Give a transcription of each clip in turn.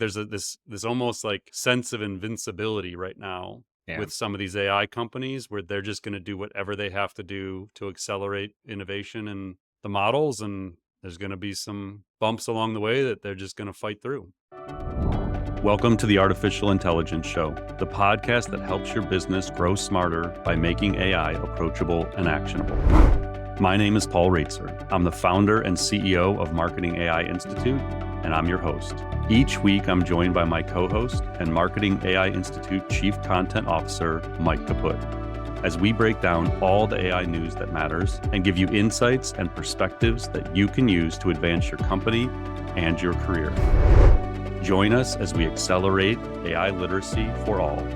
there's this almost like sense of invincibility right now Yeah. with some of these AI companies where they're just going to do whatever they have to do to accelerate innovation in the models, and there's going to be some bumps along the way that they're just going to fight through. Welcome to the Artificial Intelligence Show, the podcast that helps your business grow smarter by making AI approachable and actionable. My name is Paul Roetzer. I'm the founder and CEO of Marketing AI Institute, and I'm your host. Each week, I'm joined by my co-host and Marketing AI Institute Chief Content Officer, Mike Kaput, as we break down all the AI news that matters and give you insights and perspectives that you can use to advance your company and your career. Join us as we accelerate AI literacy for all.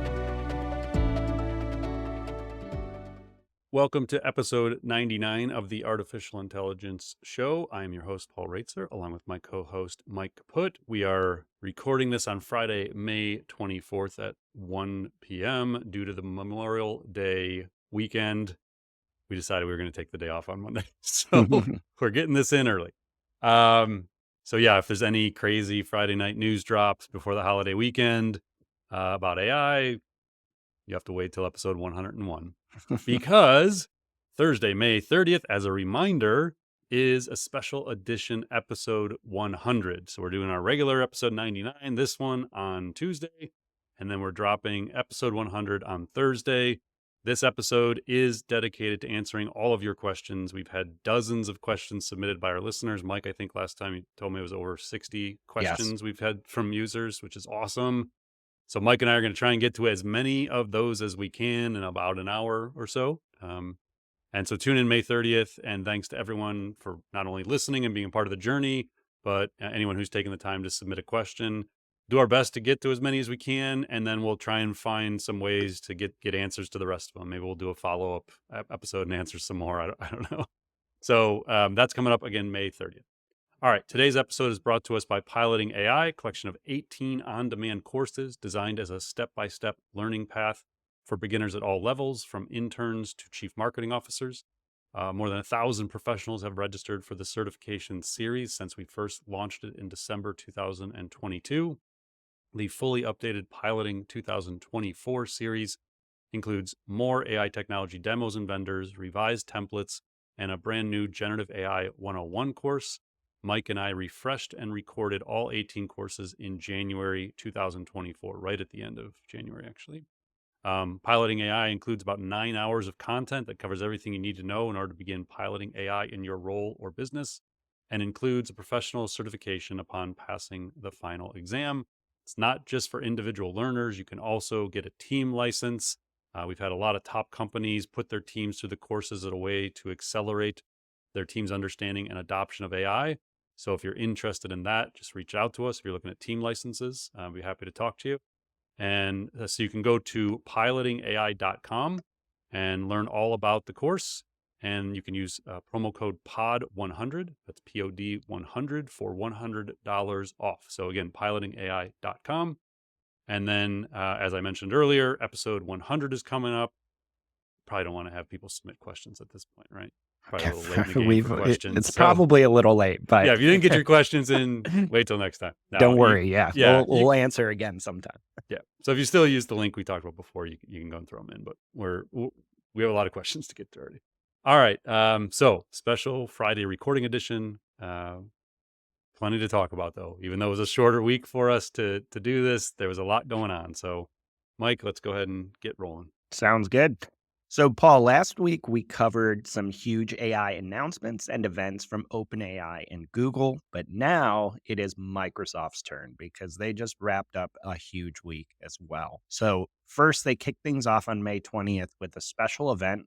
Welcome to episode 99 of the Artificial Intelligence Show. I am your host, Paul Roetzer, along with my co-host, Mike Kaput. We are recording this on Friday, May 24th at 1 p.m. Due to the Memorial Day weekend. We decided we were going to take the day off on Monday, so we're getting this in early. So yeah, if there's any crazy Friday night news drops before the holiday weekend about AI, you have to wait till episode 101 because Thursday, May 30th, as a reminder, is a special edition episode 100. So we're doing our regular episode 99, this one on Tuesday, and then we're dropping episode 100 on Thursday. This episode is dedicated to answering all of your questions. We've had dozens of questions submitted by our listeners. Mike, I think last time you told me it was over 60 questions we've had from users, which is awesome. So Mike and I are going to try and get to as many of those as we can in about an hour or so. And so tune in May 30th. And thanks to everyone for not only listening and being a part of the journey, but anyone who's taken the time to submit a question. Do our best to get to as many as we can, and then we'll try and find some ways to get answers to the rest of them. Maybe we'll do a follow-up episode and answer some more. I don't know. So that's coming up again, May 30th. All right, today's episode is brought to us by Piloting AI, a collection of 18 on-demand courses designed as a step-by-step learning path for beginners at all levels, from interns to chief marketing officers. More than 1,000 professionals have registered for the certification series since we first launched it in December 2022. The fully updated Piloting 2024 series includes more AI technology demos and vendors, revised templates, and a brand new Generative AI 101 course. Mike and I refreshed and recorded all 18 courses in January 2024, right at the end of January, actually. Piloting AI includes about 9 hours of content that covers everything you need to know in order to begin piloting AI in your role or business, and includes a professional certification upon passing the final exam. It's not just for individual learners. You can also get a team license. We've had a lot of top companies put their teams through the courses as a way to accelerate their team's understanding and adoption of AI. So if you're interested in that, just reach out to us. If you're looking at team licenses, I'll be happy to talk to you. And so you can go to pilotingai.com and learn all about the course. And you can use promo code POD100, that's POD 100, for $100 off. So again, pilotingai.com. And then, as I mentioned earlier, episode 100 is coming up. Probably don't want to have people submit questions at this point, right? Probably a little late in the game for questions. It's probably a little late, but yeah, if you didn't get your questions in, wait till next time. No, don't worry. We'll answer again sometime. Yeah. So if you still use the link we talked about before, you can go and throw them in. But we have a lot of questions to get to already. All right. So special Friday recording edition. Plenty to talk about, though. Even though it was a shorter week for us to do this, there was a lot going on. So, Mike, let's go ahead and get rolling. Sounds good. So, Paul, last week we covered some huge AI announcements and events from OpenAI and Google, but now it is Microsoft's turn because they just wrapped up a huge week as well. So, first, they kicked things off on May 20th with a special event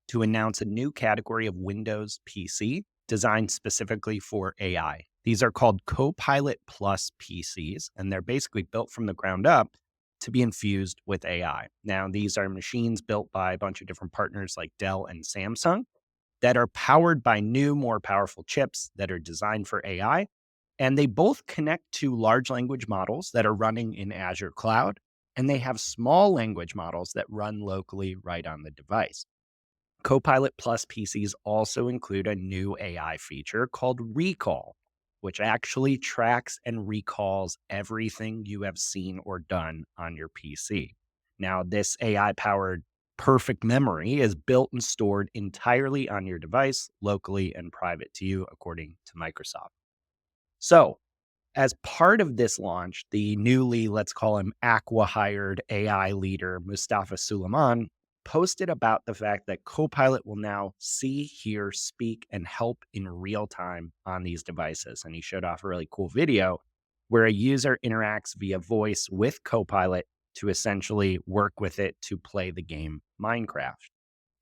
to announce a new category of Windows PC designed specifically for AI. These are called Copilot Plus PCs, and they're basically built from the ground up to be infused with AI. Now, these are machines built by a bunch of different partners like Dell and Samsung that are powered by new, more powerful chips that are designed for AI. And they both connect to large language models that are running in Azure Cloud, and they have small language models that run locally right on the device. Copilot Plus PCs also include a new AI feature called Recall. which actually tracks and recalls everything you have seen or done on your PC. Now, this AI powered perfect memory is built and stored entirely on your device, locally and private to you, according to Microsoft. So, as part of this launch, the newly, let's call him Aqua hired AI leader, Mustafa Suleiman, posted about the fact that Copilot will now see, hear, speak, and help in real time on these devices. And he showed off a really cool video where a user interacts via voice with Copilot to essentially work with it to play the game Minecraft.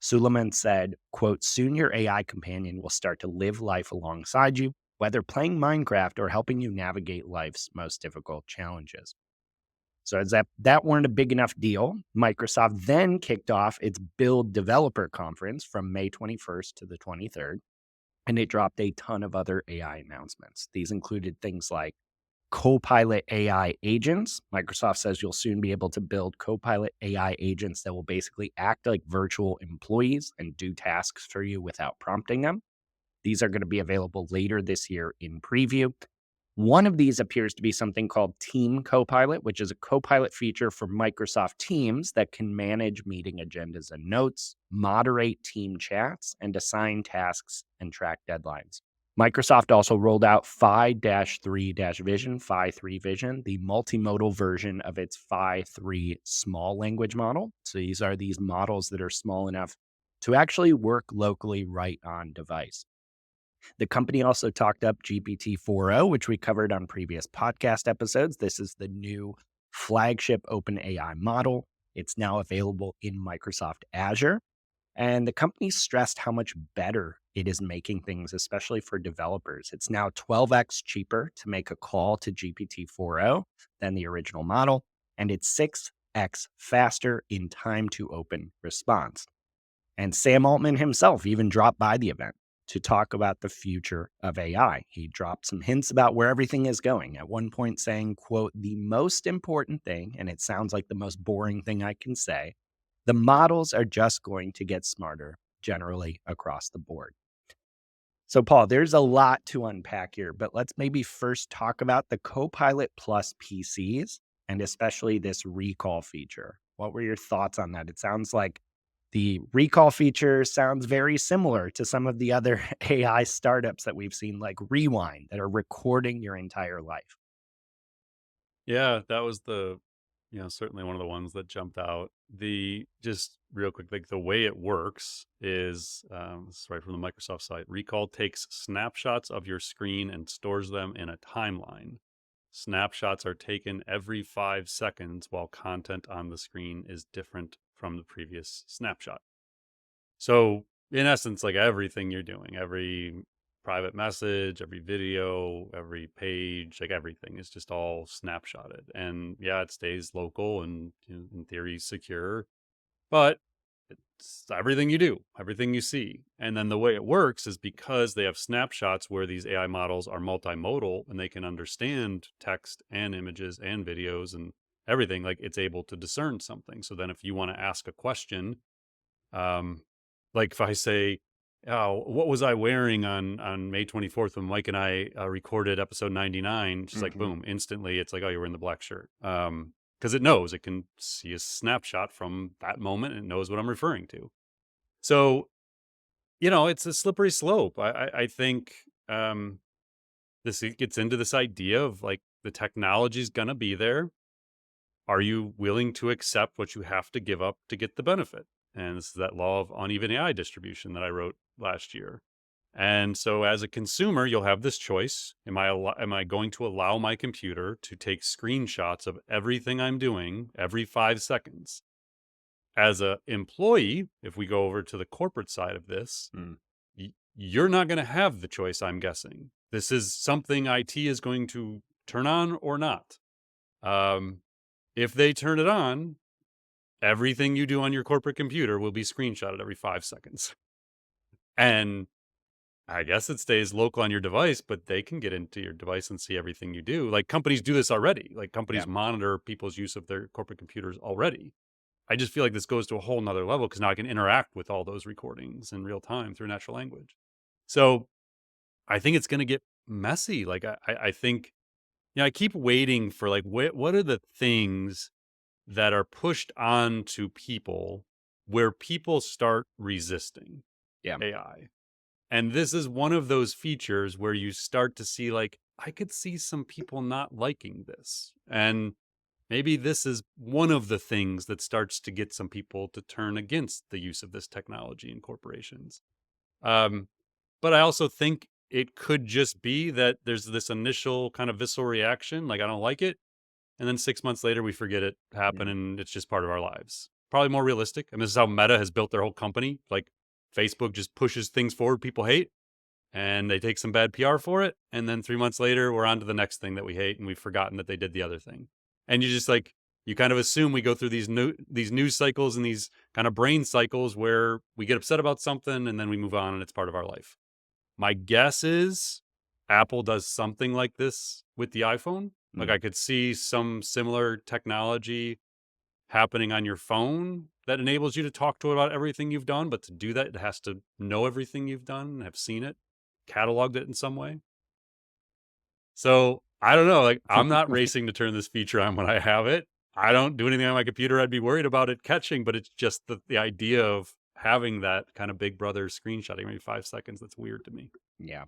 Suleiman said, quote, soon your AI companion will start to live life alongside you, whether playing Minecraft or helping you navigate life's most difficult challenges. So as that weren't a big enough deal, Microsoft then kicked off its Build Developer Conference from May 21st to the 23rd, and it dropped a ton of other AI announcements. These included things like Copilot AI agents. Microsoft says you'll soon be able to build Copilot AI agents that will basically act like virtual employees and do tasks for you without prompting them. These are going to be available later this year in preview. One of these appears to be something called Team Copilot, which is a Copilot feature for Microsoft Teams that can manage meeting agendas and notes, moderate team chats, and assign tasks and track deadlines. Microsoft also rolled out Phi-3 Vision, the multimodal version of its Phi-3 small language model. So these are these models that are small enough to actually work locally right on device. The company also talked up GPT 4.0, which we covered on previous podcast episodes. This is the new flagship OpenAI model. It's now available in Microsoft Azure. And the company stressed how much better it is making things, especially for developers. It's now 12x cheaper to make a call to GPT 4.0 than the original model, and it's 6x faster in time to open response. And Sam Altman himself even dropped by the event to talk about the future of AI. He dropped some hints about where everything is going, at one point saying, quote, the most important thing, and it sounds like the most boring thing I can say, the models are just going to get smarter generally across the board. So, Paul, there's a lot to unpack here, but let's maybe first talk about the Copilot Plus PCs and especially this recall feature. What were your thoughts on that? It sounds like the recall feature sounds very similar to some of the other AI startups that we've seen, like Rewind, that are recording your entire life. Yeah, that was certainly one of the ones that jumped out. Just real quick, like the way it works is, this is right from the Microsoft site. Recall takes snapshots of your screen and stores them in a timeline. Snapshots are taken every 5 seconds while content on the screen is different from the previous snapshot. So in essence, like everything you're doing, every private message, every video, every page, like everything is just all snapshotted. And yeah, it stays local and in theory secure, but it's everything you do, everything you see. And then the way it works is because they have snapshots where these AI models are multimodal and they can understand text and images and videos and everything, like it's able to discern something. So then if you want to ask a question, um, like if I say, "Oh, what was I wearing on May 24th when Mike and I recorded episode 99?" She's like, Mm-hmm. boom, instantly, it's like, "Oh, you're wearing the black shirt." Because it knows, it can see a snapshot from that moment and it knows what I'm referring to. So it's a slippery slope. I think this gets into this idea of like the technology's gonna be there. Are you willing to accept what you have to give up to get the benefit? And this is that law of uneven AI distribution that I wrote last year. And so as a consumer, you'll have this choice. Am I going to allow my computer to take screenshots of everything I'm doing every 5 seconds? As a employee, if we go over to the corporate side of this, Mm. you're not going to have the choice, I'm guessing. This is something IT is going to turn on or not. Um, if they turn it on, everything you do on your corporate computer will be screenshotted every 5 seconds. And I guess it stays local on your device, but they can get into your device and see everything you do. Like companies do this already. Like Yeah. companies monitor people's use of their corporate computers already. I just feel like this goes to a whole nother level because now I can interact with all those recordings in real time through natural language. So I think it's going to get messy. Like I think, I keep waiting for like what are the things that are pushed on to people where people start resisting Yeah. AI. And this is one of those features where you start to see like, I could see some people not liking this. And maybe this is one of the things that starts to get some people to turn against the use of this technology in corporations. Um, but I also think it could just be that there's this initial kind of visceral reaction, like I don't like it, and then 6 months later we forget it happened Yeah. and it's just part of our lives. Probably more realistic. I mean, this is how Meta has built their whole company. Like Facebook just pushes things forward people hate, and they take some bad PR for it, and then 3 months later we're on to the next thing that we hate and we've forgotten that they did the other thing. And you just like you kind of assume we go through these news cycles and these kind of brain cycles where we get upset about something and then we move on and it's part of our life. My guess is Apple does something like this with the iPhone. Like Mm. I could see some similar technology happening on your phone that enables you to talk to it about everything you've done, but to do that, it has to know everything you've done, have seen it, cataloged it in some way. So I don't know. Like I'm not racing to turn this feature on when I have it. I don't do anything on my computer I'd be worried about it catching, but it's just the idea of having that kind of big brother screenshotting maybe 5 seconds. That's weird to me. Yeah.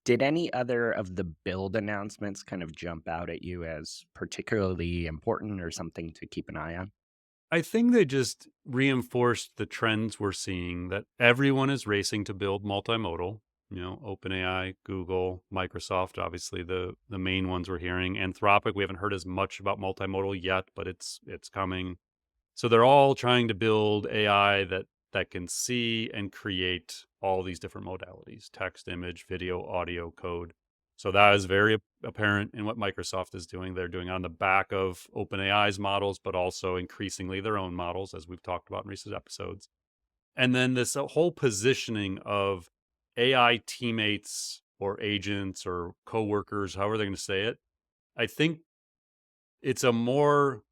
Did any other of the build announcements kind of jump out at you as particularly important or something to keep an eye on? I think they just reinforced the trends we're seeing that everyone is racing to build multimodal. OpenAI, Google, Microsoft, obviously the main ones we're hearing. Anthropic, we haven't heard as much about multimodal yet, but it's coming. So they're all trying to build AI that can see and create all these different modalities: text, image, video, audio, code. So that is very apparent in what Microsoft is doing. They're doing it on the back of OpenAI's models, but also increasingly their own models, as we've talked about in recent episodes. And then this whole positioning of AI teammates or agents or coworkers, however they're going to say it. I think it's a more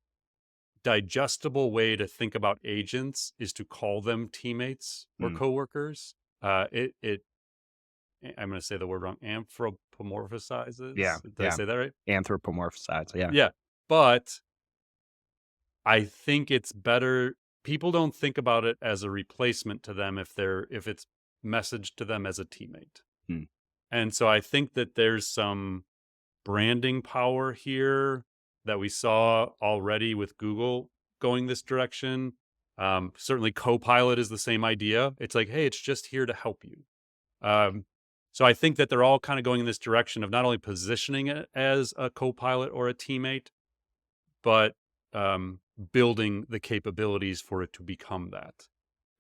digestible way to think about agents is to call them teammates or Mm. coworkers. I'm going to say the word wrong. Yeah. Anthropomorphizes. Did I Yeah. say that right? Anthropomorphize. Yeah. Yeah. But I think it's better. People don't think about it as a replacement to them if it's messaged to them as a teammate. Mm. And so I think that there's some branding power here that we saw already with Google going this direction. Certainly, Copilot is the same idea. It's like, hey, it's just here to help you. Um, so I think that they're all kind of going in this direction of not only positioning it as a Copilot or a teammate, but building the capabilities for it to become that.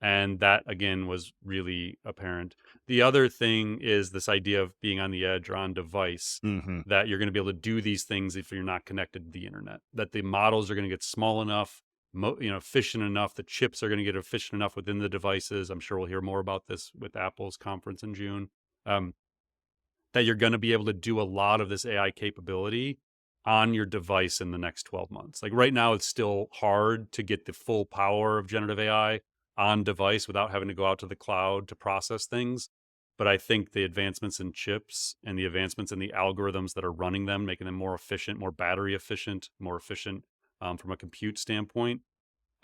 And that again was really apparent. The other thing is this idea of being on the edge or on device, Hmm. that you're going to be able to do these things if you're not connected to the internet. That the models are going to get small enough, efficient enough. The chips are going to get efficient enough within the devices. I'm sure we'll hear more about this with Apple's conference in June. Um, that you're going to be able to do a lot of this AI capability on your device in the next 12 months. Like right now, it's still hard to get the full power of generative AI on device without having to go out to the cloud to process things. But I think the advancements in chips and the advancements in the algorithms that are running them, making them more efficient, more battery efficient, more efficient from a compute standpoint,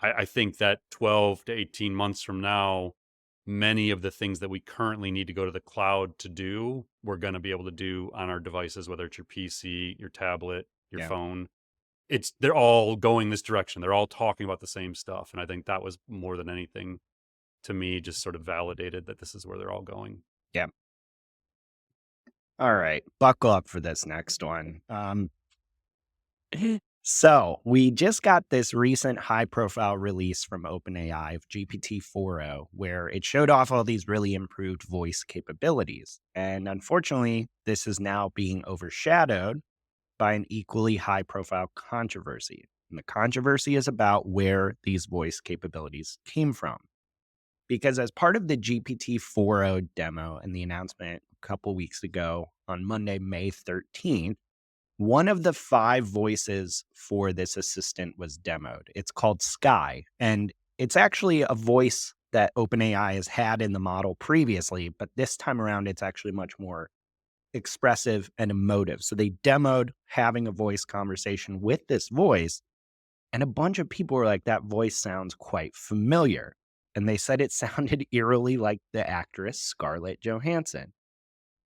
I think that 12 to 18 months from now, many of the things that we currently need to go to the cloud to do, we're going to be able to do on our devices, whether it's your PC, your tablet, your Yeah. phone. They're all going this direction. They're all talking about the same stuff. And I think that was more than anything to me, just sort of validated that this is where they're all going. Yeah. All right. Buckle up for this next one. So we just got this recent high profile release from OpenAI of GPT 4.0, where it showed off all these really improved voice capabilities. And unfortunately, this is now being overshadowed by an equally high profile controversy. And the controversy is about where these voice capabilities came from. Because as part of the GPT 4.0 demo and the announcement a couple weeks ago on Monday, May 13th, one of the 5 voices for this assistant was demoed. It's called Sky, and it's actually a voice that OpenAI has had in the model previously, but this time around, it's actually much more expressive, and emotive. So they demoed having a voice conversation with this voice. And a bunch of people were like, that voice sounds quite familiar. And they said it sounded eerily like the actress Scarlett Johansson.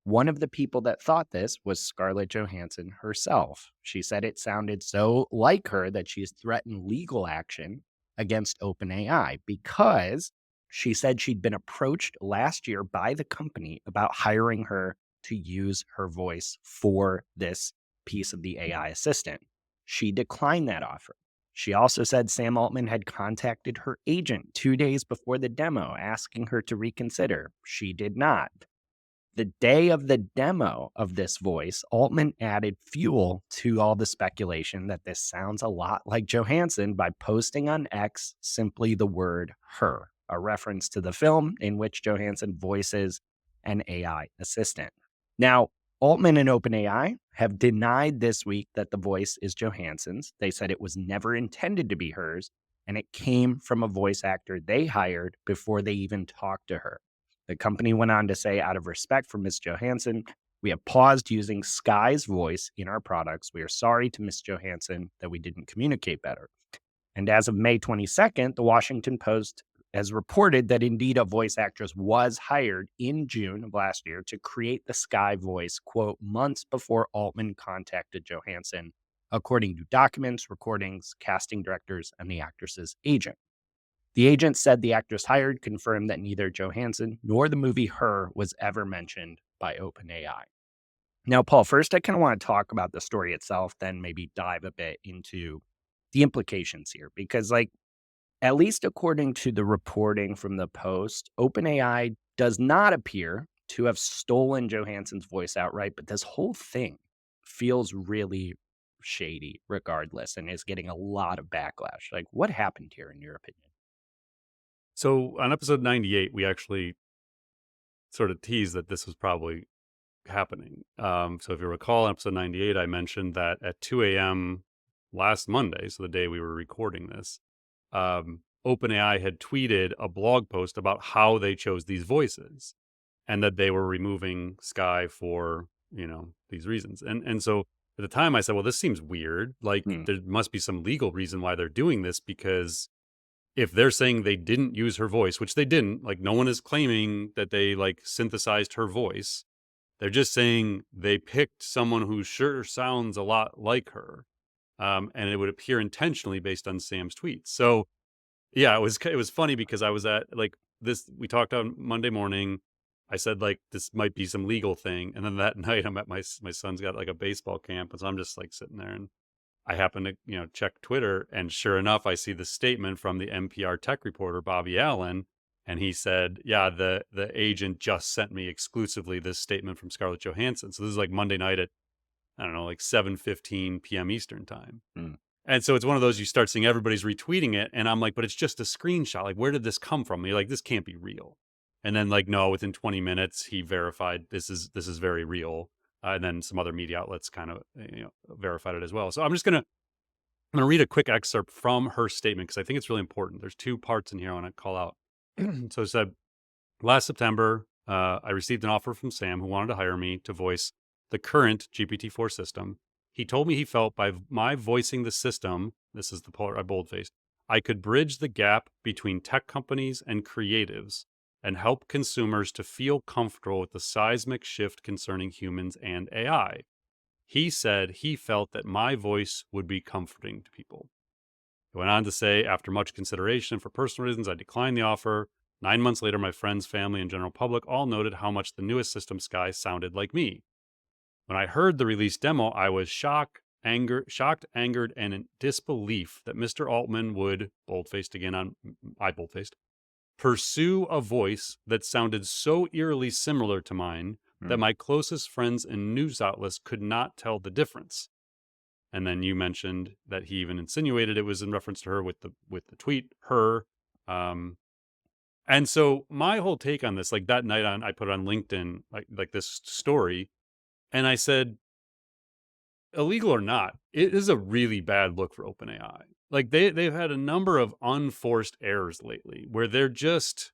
One of the people that thought this was Scarlett Johansson herself. She said it sounded so like her that she's threatened legal action against OpenAI because she said she'd been approached last year by the company about hiring her to use her voice for this piece of the AI assistant. She declined that offer. She also said Sam Altman had contacted her agent 2 days before the demo asking her to reconsider. She did not. The day of the demo of this voice, Altman added fuel to all the speculation that this sounds a lot like Johansson by posting on X simply the word her, a reference to the film in which Johansson voices an AI assistant. Now, Altman and OpenAI have denied this week that the voice is Johansson's. They said it was never intended to be hers, and it came from a voice actor they hired before they even talked to her. The company went on to say, out of respect for Ms. Johansson, we have paused using Sky's voice in our products. We are sorry to Ms. Johansson that we didn't communicate better. And as of May 22nd, the Washington Post has reported that indeed a voice actress was hired in June of last year to create the Sky voice, quote, months before Altman contacted Johansson, according to documents, recordings, casting directors, and the actress's agent. The agent said the actress hired confirmed that neither Johansson nor the movie Her was ever mentioned by OpenAI. Now, Paul, first I kind of want to talk about the story itself, then maybe dive a bit into the implications here, because, like, at least according to the reporting from the Post, OpenAI does not appear to have stolen Johansson's voice outright, but this whole thing feels really shady regardless and is getting a lot of backlash. Like, what happened here, in your opinion? So on episode 98, we actually sort of teased that this was probably happening. So if you recall, in episode 98, I mentioned that at 2 a.m. last Monday, so the day we were recording this, OpenAI had tweeted a blog post about how they chose these voices and that they were removing Sky for, these reasons. And so at the time I said, well, this seems weird. Like Hmm. there must be some legal reason why they're doing this, because if they're saying they didn't use her voice, which they didn't, like no one is claiming that they like synthesized her voice. They're just saying they picked someone who sure sounds a lot like her. And it would appear intentionally based on Sam's tweets. So yeah, it was funny because I was at like this. We talked on Monday morning. I said like this might be some legal thing, and then that night I'm at my son's got like a baseball camp, and so I'm just like sitting there, and I happen to check Twitter, and sure enough, I see the statement from the NPR tech reporter Bobby Allen, and he said, "Yeah, the agent just sent me exclusively this statement from Scarlett Johansson." So this is like Monday night at I don't know, like 7:15 p.m. Eastern time. Hmm. And so it's one of those you start seeing everybody's retweeting it, and I'm like, but it's just a screenshot. Like, where did this come from? You're like, this can't be real. And then like, no, within 20 minutes, he verified this is very real. And then some other media outlets kind of verified it as well. So I'm gonna read a quick excerpt from her statement because I think it's really important. There's two parts in here I want to call out. So it said, last September, I received an offer from Sam, who wanted to hire me to voice the current GPT-4 system. He told me he felt by my voicing the system, this is the part I boldfaced, I could bridge the gap between tech companies and creatives and help consumers to feel comfortable with the seismic shift concerning humans and AI. He said he felt that my voice would be comforting to people. He went on to say, after much consideration for personal reasons, I declined the offer. 9 months later, my friends, family, and general public all noted how much the newest system Sky sounded like me. When I heard the release demo, I was shocked, angered, and in disbelief that Mr. Altman would, boldfaced again on I boldfaced, pursue a voice that sounded so eerily similar to mine that Hmm. my closest friends and news outlets could not tell the difference. And then you mentioned that he even insinuated it was in reference to her with the tweet, her. Um, and so my whole take on this, like that night I put it on LinkedIn, like this story, and I said, illegal or not, it is a really bad look for OpenAI. Like they've had a number of unforced errors lately where they're just,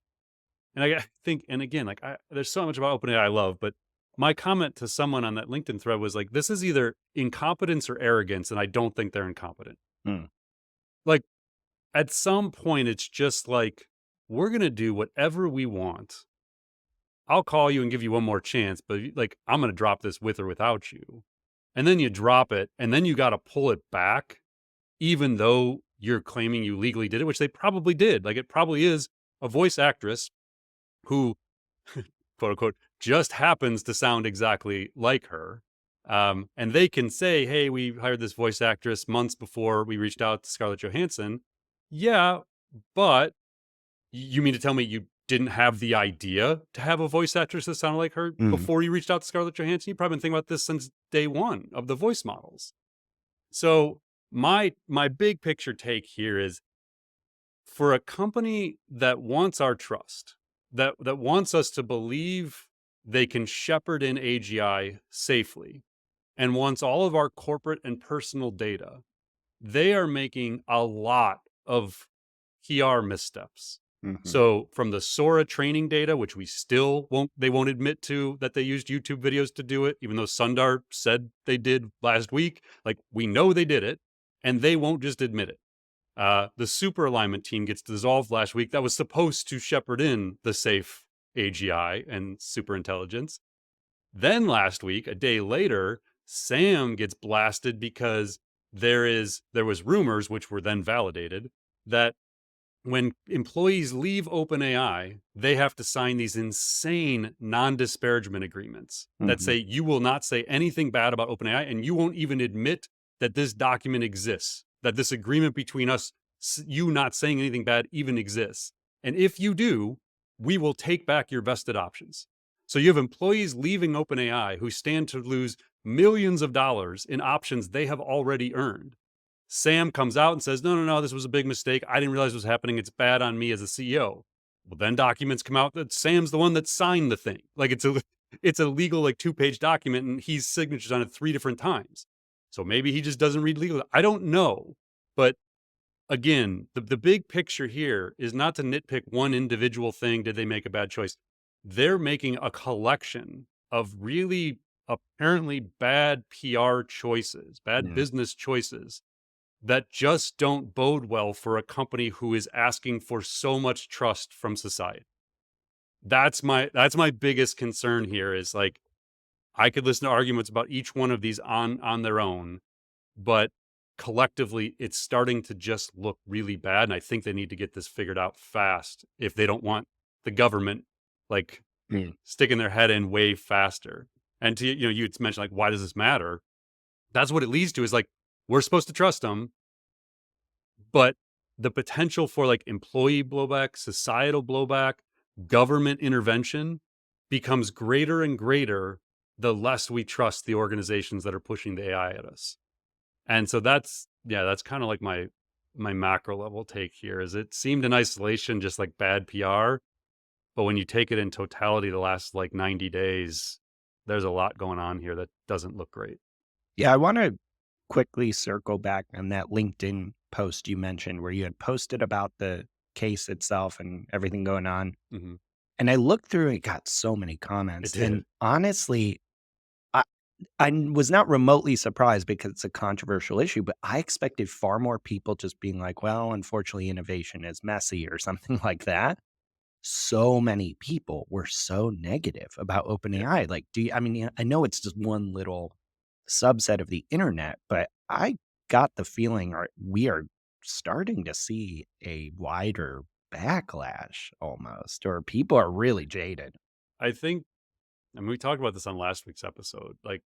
and I think, and again, like there's so much about OpenAI I love, but my comment to someone on that LinkedIn thread was like, this is either incompetence or arrogance, and I don't think they're incompetent. Mm, Like, at some point, it's just like, we're going to do whatever we want. I'll call you and give you one more chance, but like, I'm going to drop this with or without you. And then you drop it, and then you got to pull it back, even though you're claiming you legally did it, which they probably did. Like, it probably is a voice actress who, quote unquote, just happens to sound exactly like her. And they can say, hey, we hired this voice actress months before we reached out to Scarlett Johansson. Yeah, but you mean to tell me you didn't have the idea to have a voice actress that sounded like her mm, before you reached out to Scarlett Johansson? You've probably been thinking about this since day one of the voice models. So my big picture take here is, for a company that wants our trust, that wants us to believe they can shepherd in AGI safely, and wants all of our corporate and personal data, they are making a lot of PR missteps. mhm. So from the Sora training data, which we still won't admit to that they used YouTube videos to do it, even though Sundar said they did last week. Like, we know they did it, and they won't just admit it. The super alignment team gets dissolved last week. That was supposed to shepherd in the safe AGI and super intelligence. Then last week, a day later, Sam gets blasted because there was rumors, which were then validated, that when employees leave OpenAI, they have to sign these insane non-disparagement agreements that Mhm. say you will not say anything bad about OpenAI, and you won't even admit that this document exists, that this agreement between us, you not saying anything bad, even exists. And if you do, we will take back your vested options. So you have employees leaving OpenAI who stand to lose millions of dollars in options they have already earned. Sam comes out and says, no, no, no, this was a big mistake. I didn't realize it was happening. It's bad on me as a CEO. Well, then documents come out that Sam's the one that signed the thing. Like, it's a legal, like, 2-page document, and he's signatures on it 3 different times. So maybe he just doesn't read legal. I don't know. But again, the big picture here is not to nitpick one individual thing. Did they make a bad choice? They're making a collection of really apparently bad PR choices, bad Mm. business choices that just don't bode well for a company who is asking for so much trust from society. That's my biggest concern here, is like, I could listen to arguments about each one of these on their own, but collectively it's starting to just look really bad, and I think they need to get this figured out fast if they don't want the government, like, Mm. sticking their head in way faster. And to, you mentioned, like, why does this matter? That's what it leads to, is like, we're supposed to trust them, but the potential for, like, employee blowback, societal blowback, government intervention becomes greater and greater the less we trust the organizations that are pushing the AI at us. And so that's kind of like my macro level take here, is it seemed in isolation just like bad PR, but when you take it in totality the last like 90 days, there's a lot going on here that doesn't look great. Yeah, I wanna quickly circle back on that LinkedIn post you mentioned where you had posted about the case itself and everything going on, Mhm. and I looked through and it got so many It comments, and did. honestly, I was not remotely surprised because it's a controversial issue, but I expected far more people just being like, "Well, unfortunately, innovation is messy," or something like that. So many people were so negative about Yeah. OpenAI. Like, I mean, yeah, I know it's just one little subset of the internet, but I got the feeling we are starting to see a wider backlash almost, or people are really jaded. I think, I mean, we talked about this on last week's episode. Like,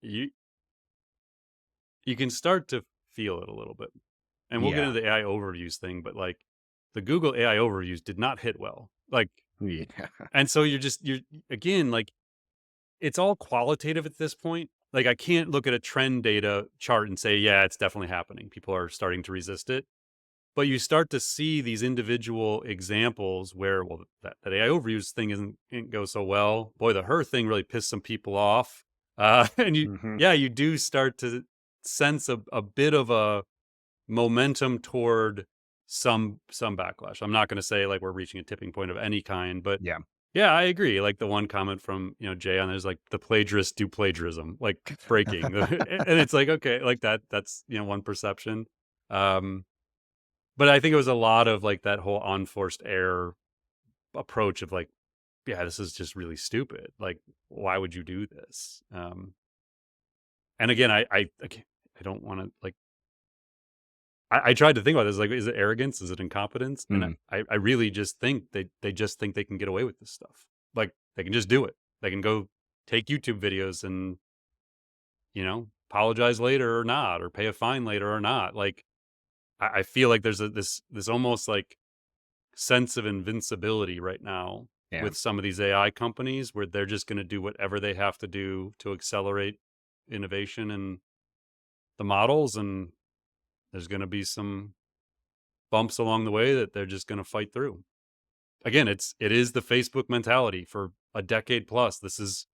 you can start to feel it a little bit. And we'll get Yeah. into the AI overviews thing, but like, the Google AI overviews did not hit well. Like, Yeah. and so you're again, like, it's all qualitative at this point. Like, I can't look at a trend data chart and say, yeah, it's definitely happening. People are starting to resist it. But you start to see these individual examples where, well, that AI overviews thing didn't go so well. Boy, the her thing really pissed some people off. And Mhm. you do start to sense a bit of a momentum toward some backlash. I'm not going to say like we're reaching a tipping point of any kind, but Yeah. Yeah, I agree. Like the one comment from, Jay on there's like the plagiarists do plagiarism, like breaking. And it's like, okay, like that's, one perception. Um, but I think it was a lot of like that whole unforced error approach of like, yeah, this is just really stupid. Like, why would you do this? And again, I can't, I don't want to like, I tried to think about this. Like, is it arrogance? Is it incompetence? And Mm, I really just think they just think they can get away with this stuff. Like they can just do it. They can go take YouTube videos and, apologize later or not, or pay a fine later or not. Like I feel like there's this almost like sense of invincibility right now yeah. with some of these AI companies where they're just going to do whatever they have to do to accelerate innovation and the models, and there's going to be some bumps along the way that they're just going to fight through. Again, it is the Facebook mentality for a decade plus. This is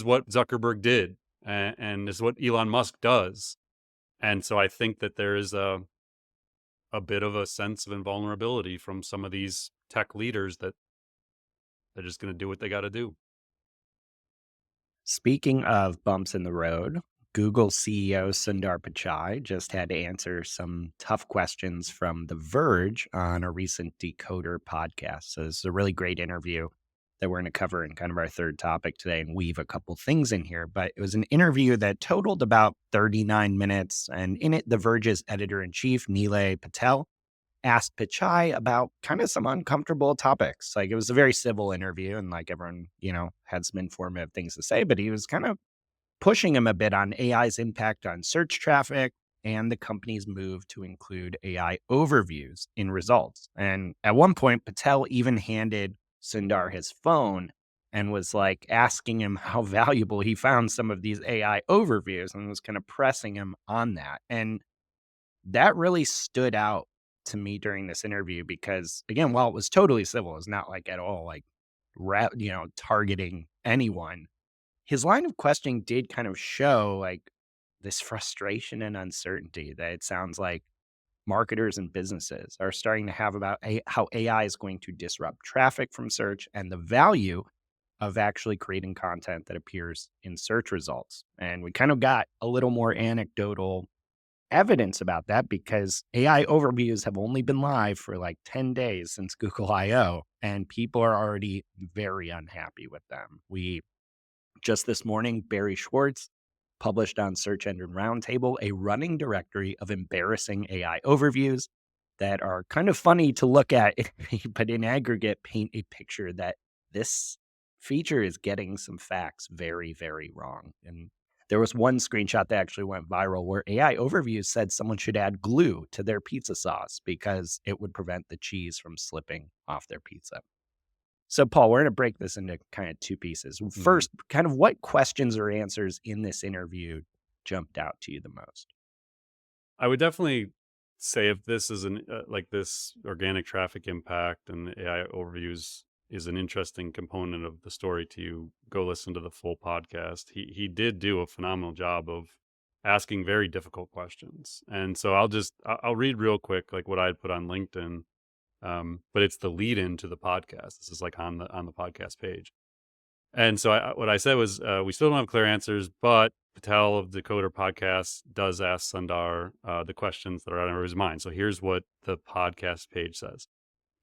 what Zuckerberg did, and this is what Elon Musk does. And so I think that there is a bit of a sense of invulnerability from some of these tech leaders that they're just going to do what they got to do. Speaking of bumps in the road, Google CEO Sundar Pichai just had to answer some tough questions from The Verge on a recent Decoder podcast. So this is a really great interview that we're going to cover in kind of our third topic today and weave a couple things in here. But it was an interview that totaled about 39 minutes. And in it, The Verge's editor in chief, Nilay Patel, asked Pichai about kind of some uncomfortable topics. Like it was a very civil interview and like everyone, had some informative things to say, but he was kind of pushing him a bit on AI's impact on search traffic and the company's move to include AI overviews in results. And at one point, Patel even handed Sundar his phone and was like asking him how valuable he found some of these AI overviews and was kind of pressing him on that. And that really stood out to me during this interview because, again, while it was totally civil, it's not like at all like targeting anyone. His line of questioning did kind of show like this frustration and uncertainty that it sounds like marketers and businesses are starting to have about how AI is going to disrupt traffic from search and the value of actually creating content that appears in search results. And we kind of got a little more anecdotal evidence about that because AI overviews have only been live for like 10 days since Google I/O, and people are already very unhappy with them. We just this morning, Barry Schwartz published on Search Engine Roundtable a running directory of embarrassing AI overviews that are kind of funny to look at, but in aggregate paint a picture that this feature is getting some facts very, very wrong. And there was one screenshot that actually went viral where AI overviews said someone should add glue to their pizza sauce because it would prevent the cheese from slipping off their pizza. So, Paul, we're going to break this into kind of two pieces. Mhm. First, kind of what questions or answers in this interview jumped out to you the most? I would definitely say if this is like this organic traffic impact and the AI overviews is an interesting component of the story to you, go listen to the full podcast. He did do a phenomenal job of asking very difficult questions. And so I'll read real quick like what I had put on LinkedIn. But it's the lead in to the podcast. This is like on the podcast page. And so what I said was, we still don't have clear answers, but Patel of the Coder podcast does ask Sundar the questions that are on his mind. So here's what the podcast page says.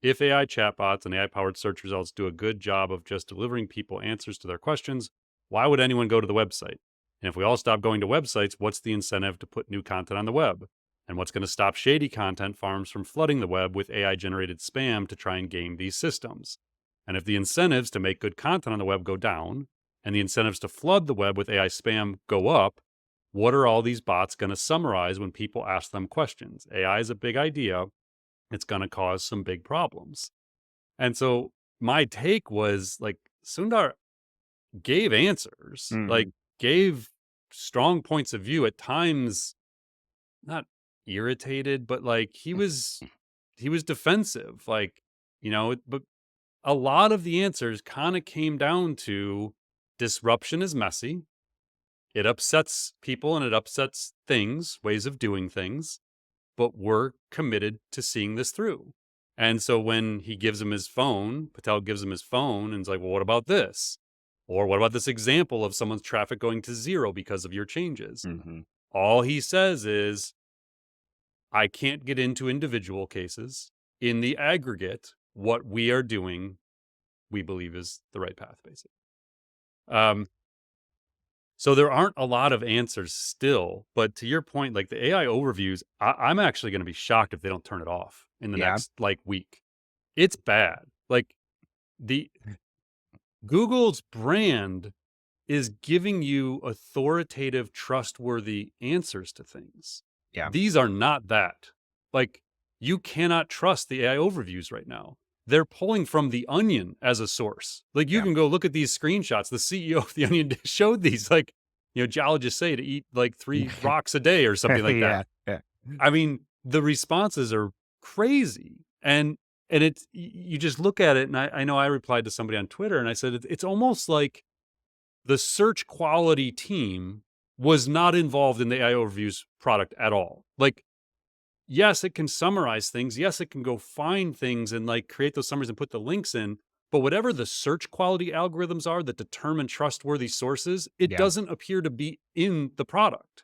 If AI chatbots and AI powered search results do a good job of just delivering people answers to their questions, why would anyone go to the website? And if we all stop going to websites, what's the incentive to put new content on the web? And what's going to stop shady content farms from flooding the web with AI generated spam to try and game these systems? And if the incentives to make good content on the web go down and the incentives to flood the web with AI spam go up, what are all these bots going to summarize when people ask them questions? AI is a big idea. It's going to cause some big problems. And so my take was like Sundar gave answers, like Mhm. gave strong points of view at times, not irritated, but like he was defensive, like, but a lot of the answers kind of came down to disruption is messy. It upsets people and it upsets things, ways of doing things, but we're committed to seeing this through. And so when he gives him his phone, Patel gives him his phone and is like, well, what about this? Or what about this example of someone's traffic going to zero because of your changes? Mhm. All he says is, I can't get into individual cases. In the aggregate, what we are doing, we believe is the right path, basically. So there aren't a lot of answers still, but to your point, like the AI overviews, I'm actually going to be shocked if they don't turn it off in the Yeah, next like week. It's bad. Like the Google's brand is giving you authoritative, trustworthy answers to things. yeah, These are not that. Like, you cannot trust the AI overviews right now. They're pulling from The Onion as a source. Like, you yeah. can go look at these screenshots. The CEO of The Onion showed these, like, geologists say to eat like 3 rocks a day or something like that. Yeah, yeah. I mean, the responses are crazy. And it's, you just look at it, and I know I replied to somebody on Twitter and I said, it's almost like the search quality team was not involved in the AI overviews product at all. Like, yes, it can summarize things. Yes, it can go find things and like create those summaries and put the links in. But whatever the search quality algorithms are that determine trustworthy sources, it Yeah, doesn't appear to be in the product.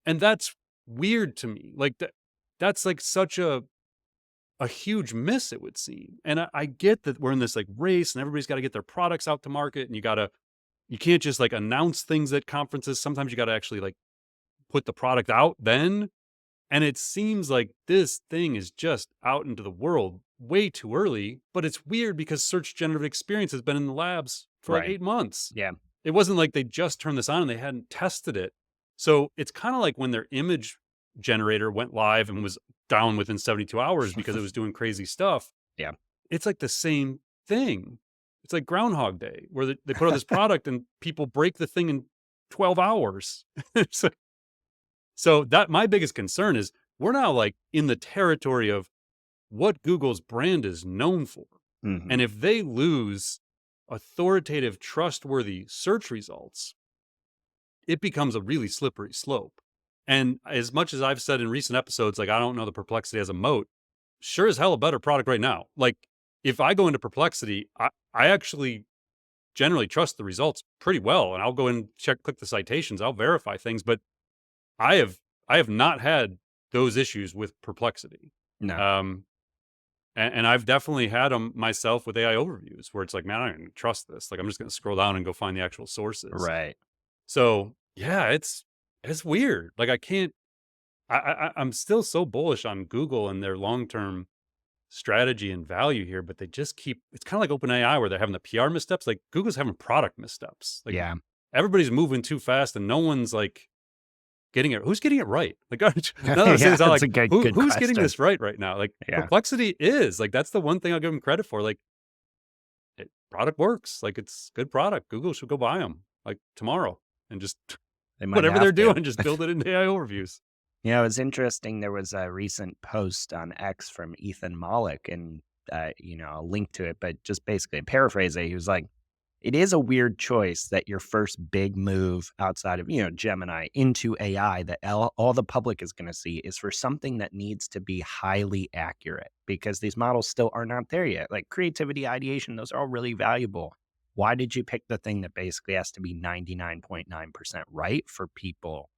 And that's weird to me. Like that's like such a huge miss, it would seem. And I get that we're in this like race and everybody's got to get their products out to market and you can't just like announce things at conferences. Sometimes you got to actually like put the product out then. And it seems like this thing is just out into the world way too early. But it's weird because search generative experience has been in the labs for like right. 8 months. Yeah. It wasn't like they just turned this on and they hadn't tested it. So it's kind of like when their image generator went live and was down within 72 hours because it was doing crazy stuff. Yeah. It's like the same thing. It's like Groundhog Day, where they put out this product and people break the thing in 12 hours. So so that my biggest concern is we're now like in the territory of what Google's brand is known for. And Mhm. if they lose authoritative, trustworthy search results, it becomes a really slippery slope. And as much as I've said in recent episodes, like I don't know the Perplexity as a moat, sure as hell a better product right now. Like if I go into Perplexity, I actually generally trust the results pretty well. And I'll go and click the citations, I'll verify things, but I have I have not had those issues with Perplexity. No. Um, and I've definitely had them myself with AI overviews where it's like, man, I don't even trust this. Like I'm just going to scroll down and go find the actual sources. Right. So yeah, it's weird. Like I can't. I'm still so bullish on Google and their long term strategy and value here, but they just keep. It's kind of like OpenAI where they're having the PR missteps. Like Google's having product missteps. Like Yeah. everybody's moving too fast, and no one's like getting it. Who's getting it right? Like now that I'm saying Yeah, this out, that's like a good who's getting question. this right now? Like Yeah. Perplexity is like that's the one thing I'll give them credit for. Like product works. Like it's good product. Google should go buy them like tomorrow and just They might whatever they're have to. doing, just build it into AI overviews. It's interesting. There was a recent post on X from Ethan Mollick, and I'll link to it, but just basically paraphrase it. He was like, "It is a weird choice that your first big move outside of Gemini into AI that all the public is going to see is for something that needs to be highly accurate because these models still are not there yet. Like creativity, ideation, those are all really valuable. Why did you pick the thing that basically has to be 99.9% right for people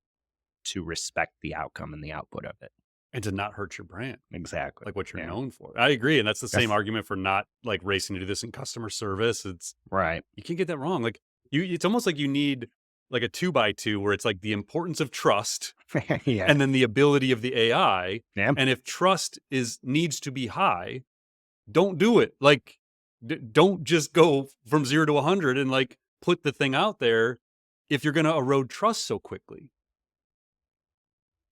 to respect the outcome and the output of it?" And to not hurt your brand, Exactly. like what you're Yeah. known for. I agree. And that's the same That's argument for not like racing to do this in customer service. right. You can't get that wrong. Like it's almost like you need like a 2x2 where it's like the importance of trust Yeah. and then the ability of the AI. Yeah. And if trust needs to be high, don't do it. Like, don't just go from 0 to 100 and like put the thing out there if you're going to erode trust so quickly.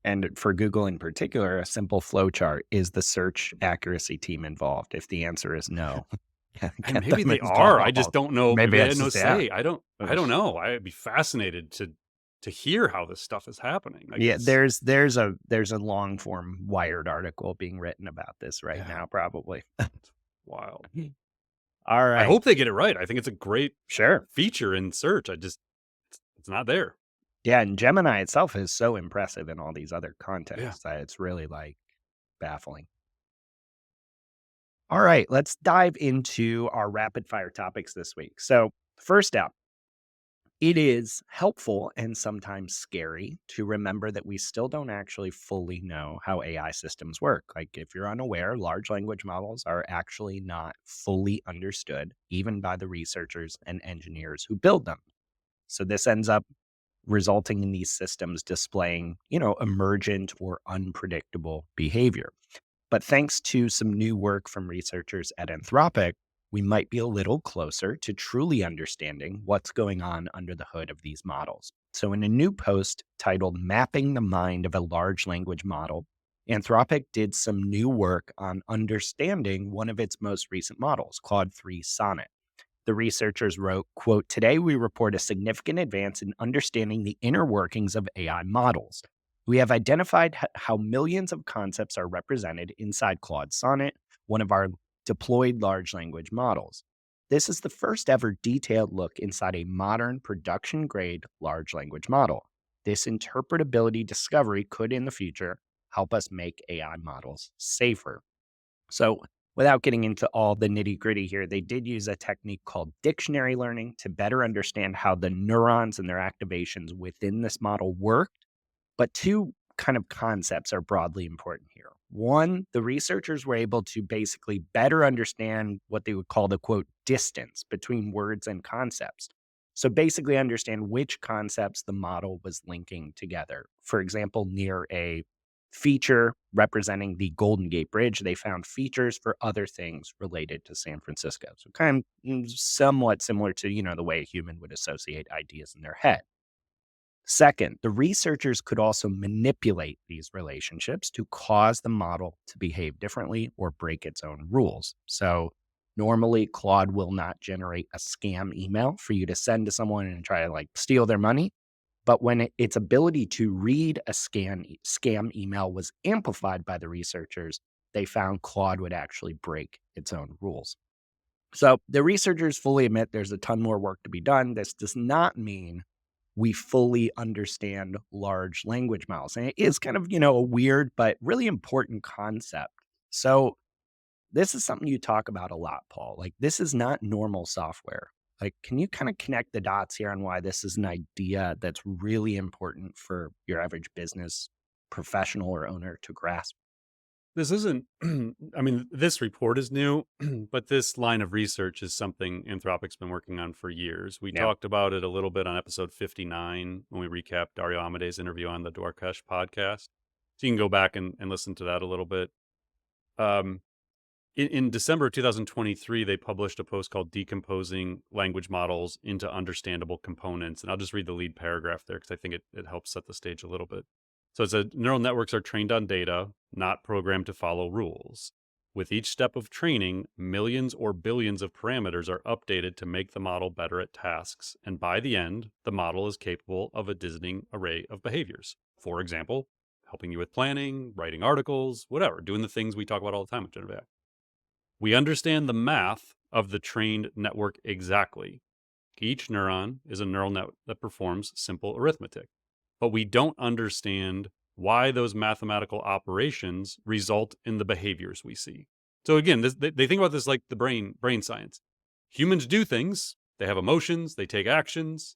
And for Google in particular, a simple flow chart. Is the search accuracy team involved? If the answer is no, And get maybe them they are. I just involved. don't know. Maybe Maybe they had that's no just, yeah. say. I don't know. I'd be fascinated to hear how this stuff is happening. Like Yeah, it's there's a long form Wired article being written about this right yeah, now, probably. wild. All I right. hope they get it right. I think it's a great Sure. feature in search. It's not there. Yeah, and Gemini itself is so impressive in all these other Yeah. contexts that it's really like baffling. All right, let's dive into our rapid fire topics this week. So, first up, it is helpful and sometimes scary to remember that we still don't actually fully know how AI systems work. Like, if you're unaware, large language models are actually not fully understood, even by the researchers and engineers who build them. So, this ends up resulting in these systems displaying, emergent or unpredictable behavior. But thanks to some new work from researchers at Anthropic, we might be a little closer to truly understanding what's going on under the hood of these models. So, in a new post titled Mapping the Mind of a Large Language Model, Anthropic did some new work on understanding one of its most recent models, Claude 3 Sonnet. The researchers wrote, quote, "Today we report a significant advance in understanding the inner workings of AI models. We have identified how millions of concepts are represented inside Claude Sonnet, one of our deployed large language models. This is the first ever detailed look inside a modern production grade large language model. This interpretability discovery could in the future help us make AI models safer." So, without getting into all the nitty gritty here, they did use a technique called dictionary learning to better understand how the neurons and their activations within this model work. But two kind of concepts are broadly important here. One, the researchers were able to basically better understand what they would call the quote distance between words and concepts. So basically, understand which concepts the model was linking together. For example, near a feature representing the Golden Gate Bridge, they found features for other things related to San Francisco. So kind of somewhat similar to, the way a human would associate ideas in their head. Second, the researchers could also manipulate these relationships to cause the model to behave differently or break its own rules. So, normally, Claude will not generate a scam email for you to send to someone and try to steal their money. But when its ability to read a scam email was amplified by the researchers, they found Claude would actually break its own rules. So the researchers fully admit there's a ton more work to be done. This does not mean we fully understand large language models. And it is kind of, a weird but really important concept. So this is something you talk about a lot, Paul. Like, this is not normal software. Like, can you kind of connect the dots here on why this is an idea that's really important for your average business professional or owner to grasp? This isn't, I mean, this report is new, but this line of research is something Anthropic's been working on for years. We Yeah. talked about it a little bit on episode 59 when we recapped Dario Amede's interview on the Dwarkesh podcast. So you can go back and listen to that a little bit. Um, in December of 2023, they published a post called Decomposing Language Models into Understandable Components. And I'll just read the lead paragraph there because I think it helps set the stage a little bit. So it says neural networks are trained on data, not programmed to follow rules. With each step of training, millions or billions of parameters are updated to make the model better at tasks. And by the end, the model is capable of a dizzying array of behaviors. For example, helping you with planning, writing articles, whatever, doing the things we talk about all the time with generative AI. We understand the math of the trained network exactly. Each neuron is a neural net that performs simple arithmetic, but we don't understand why those mathematical operations result in the behaviors we see. So again, they think about this like the brain science. Humans do things, they have emotions, they take actions.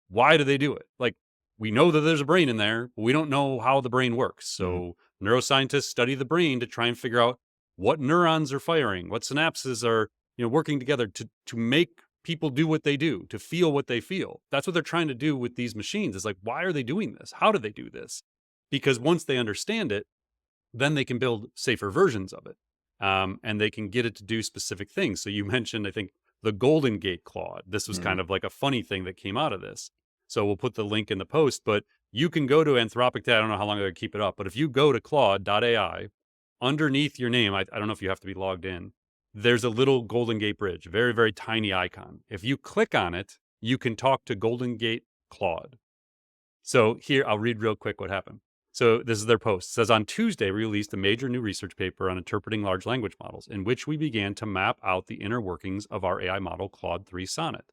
Why do they do it? Like, we know that there's a brain in there, but we don't know how the brain works. Mm, So neuroscientists study the brain to try and figure out what neurons are firing, what synapses are, working together to make people do what they do, to feel what they feel. That's what they're trying to do with these machines. Is like, why are they doing this? How do they do this? Because once they understand it, then they can build safer versions of it. And they can get it to do specific things. So you mentioned, I think, the Golden Gate Claude. This was mm. kind of like a funny thing that came out of this. So we'll put the link in the post, but you can go to Anthropic. I don't know how long I keep it up, but if you go to Claude.ai, underneath your name, I don't know if you have to be logged in, there's a little Golden Gate Bridge, very, very tiny icon. If you click on it, you can talk to Golden Gate Claude. So here, I'll read real quick what happened. So this is their post. It says, on Tuesday, we released a major new research paper on interpreting large language models, in which we began to map out the inner workings of our AI model, Claude 3 Sonnet.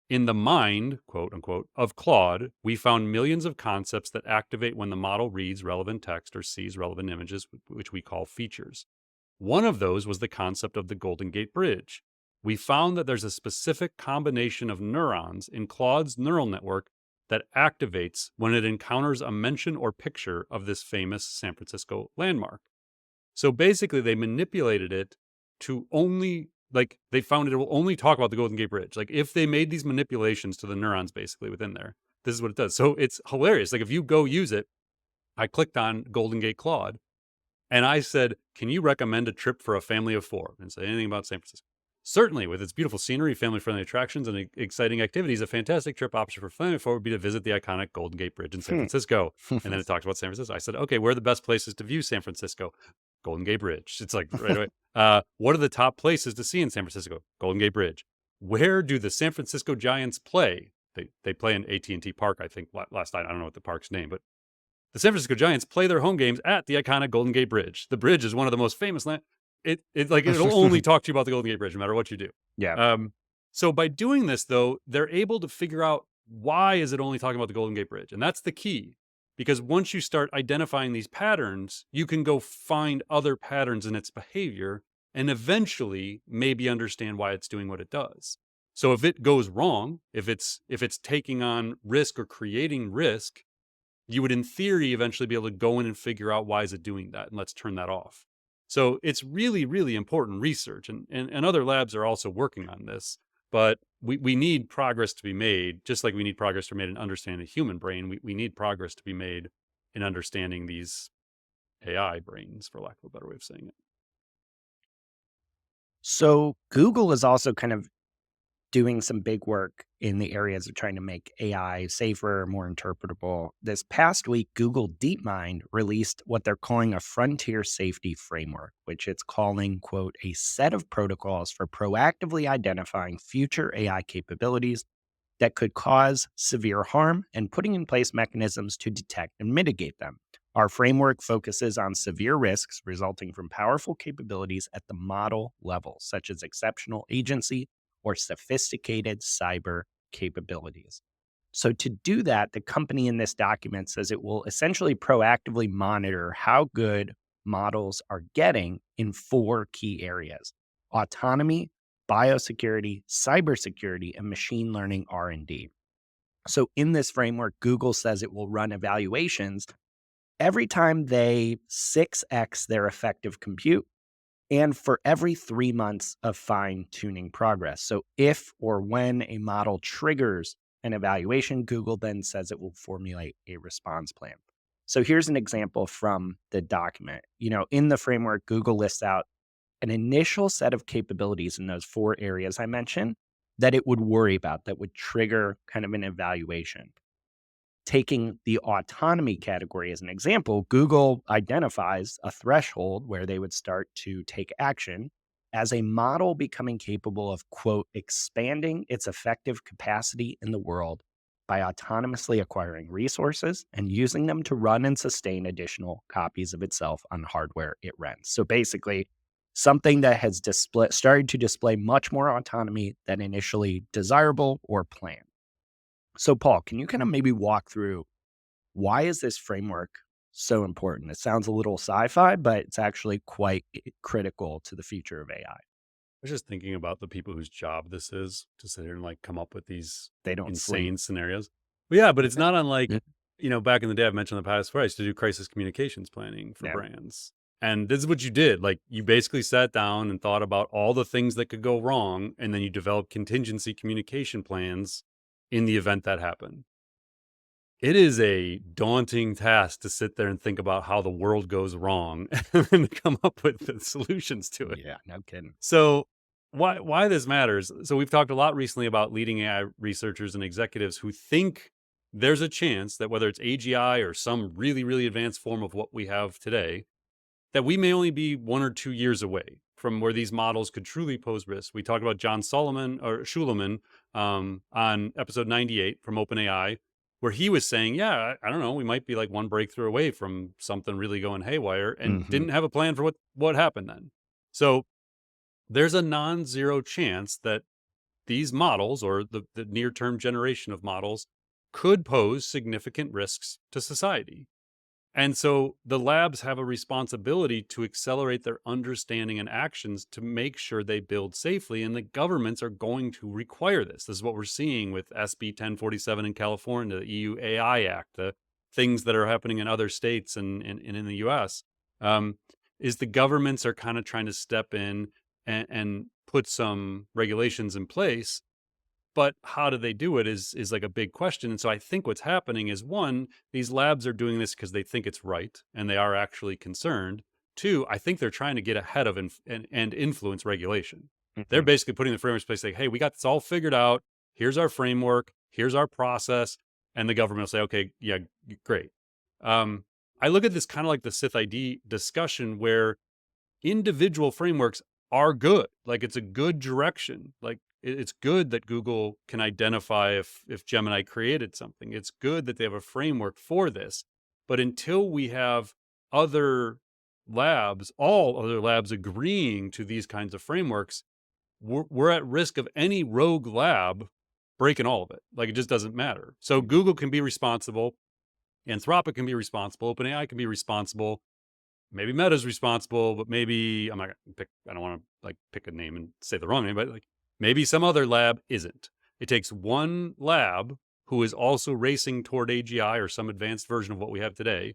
In the mind, quote unquote, of Claude, we found millions of concepts that activate when the model reads relevant text or sees relevant images, which we call features. One of those was the concept of the Golden Gate Bridge. We found that there's a specific combination of neurons in Claude's neural network that activates when it encounters a mention or picture of this famous San Francisco landmark. So basically, they manipulated it to only, like, they found it will only talk about the Golden Gate Bridge. Like, if they made these manipulations to the neurons basically within there, this is what it does. So it's hilarious. Like, if you go use it, I clicked on Golden Gate Claude and I said, "Can you recommend a trip for a family of 4?" And say anything about San Francisco. Certainly, with its beautiful scenery, family-friendly attractions, and exciting activities, a fantastic trip option for family of 4 would be to visit the iconic Golden Gate Bridge in San Hmm. Francisco. And then it talks about San Francisco. I said, "Okay, where are the best places to view San Francisco?" Golden Gate Bridge. It's like right away. What are the top places to see in San Francisco? Golden Gate Bridge. Where do the San Francisco Giants play? They play in AT&T Park, I think. Last night, I don't know what the park's name, but the San Francisco Giants play their home games at the iconic Golden Gate Bridge. The bridge is one of the most famous it'll only talk to you about the Golden Gate Bridge no matter what you do. Yeah. So by doing this, though, they're able to figure out why is it only talking about the Golden Gate Bridge, and that's the key. Because once you start identifying these patterns, you can go find other patterns in its behavior and eventually maybe understand why it's doing what it does. So if it goes wrong, if it's taking on risk or creating risk, you would in theory eventually be able to go in and figure out why is it doing that, and let's turn that off. So it's really, really important research, and other labs are also working on this, but we need progress to be made, just like we need progress to be made in understanding the human brain. We need progress to be made in understanding these AI brains, for lack of a better way of saying it. So Google is also kind of doing some big work in the areas of trying to make AI safer, more interpretable. This past week, Google DeepMind released what they're calling a frontier safety framework, which it's calling, quote, a set of protocols for proactively identifying future AI capabilities that could cause severe harm and putting in place mechanisms to detect and mitigate them. Our framework focuses on severe risks resulting from powerful capabilities at the model level, such as exceptional agency or sophisticated cyber capabilities. So, to do that, the company in this document says it will essentially proactively monitor how good models are getting in 4 key areas: autonomy, biosecurity, cybersecurity, and machine learning R&D. So in this framework, Google says it will run evaluations every time they 6x their effective compute and for every 3 months of fine-tuning progress. So if or when a model triggers an evaluation, Google then says it will formulate a response plan. So here's an example from the document. In the framework, Google lists out an initial set of capabilities in those 4 areas I mentioned that it would worry about, that would trigger kind of an evaluation. Taking the autonomy category as an example, Google identifies a threshold where they would start to take action as a model becoming capable of, quote, expanding its effective capacity in the world by autonomously acquiring resources and using them to run and sustain additional copies of itself on hardware it rents. So basically, something that has started to display much more autonomy than initially desirable or planned. So, Paul, can you kind of maybe walk through why is this framework so important? It sounds a little sci-fi, but it's actually quite critical to the future of AI. I was just thinking about the people whose job this is to sit here and like come up with these They don't sleep. insane scenarios. But yeah, but it's not unlike, Yeah. back in the day, I've mentioned in the past where I used to do crisis communications planning for Yeah. brands. And this is what you did. Like, you basically sat down and thought about all the things that could go wrong, and then you developed contingency communication plans in the event that happened. It is a daunting task to sit there and think about how the world goes wrong and then come up with the solutions to it. Yeah, no kidding. So why this matters? So we've talked a lot recently about leading AI researchers and executives who think there's a chance that whether it's AGI or some really, really advanced form of what we have today, that we may only be 1 or 2 years away from where these models could truly pose risk. We talked about John Schuleman on episode 98 from OpenAI, where he was saying, yeah, I don't know, we might be like one breakthrough away from something really going haywire, and Hmm. didn't have a plan for what happened then. So there's a non-zero chance that these models, or the near-term generation of models, could pose significant risks to society. And so the labs have a responsibility to accelerate their understanding and actions to make sure they build safely. And the governments are going to require this. This is what we're seeing with SB 1047 in California, the EU AI Act, the things that are happening in other states and in the US. Is the governments are kind of trying to step in and put some regulations in place, but how do they do it is like a big question. And so I think what's happening is, one, these labs are doing this because they think it's right and they are actually concerned. Two, I think they're trying to get ahead of and influence regulation. They're Mhm. basically putting the framework in place, like, hey, we got this all figured out. Here's our framework. Here's our process. And the government will say, okay, yeah, great. I look at this kind of like the Sith ID discussion, where individual frameworks are good. Like, it's a good direction. Like, it's good that Google can identify if Gemini created something. It's good that they have a framework for this. But until we have other all other labs agreeing to these kinds of frameworks, we're at risk of any rogue lab breaking all of it. Like, it just doesn't matter. So Google can be responsible, Anthropic can be responsible, OpenAI can be responsible. Maybe Meta's responsible, but maybe I'm not gonna pick. I don't want to like pick a name and say the wrong name, but like maybe some other lab isn't. It takes one lab who is also racing toward AGI or some advanced version of what we have today,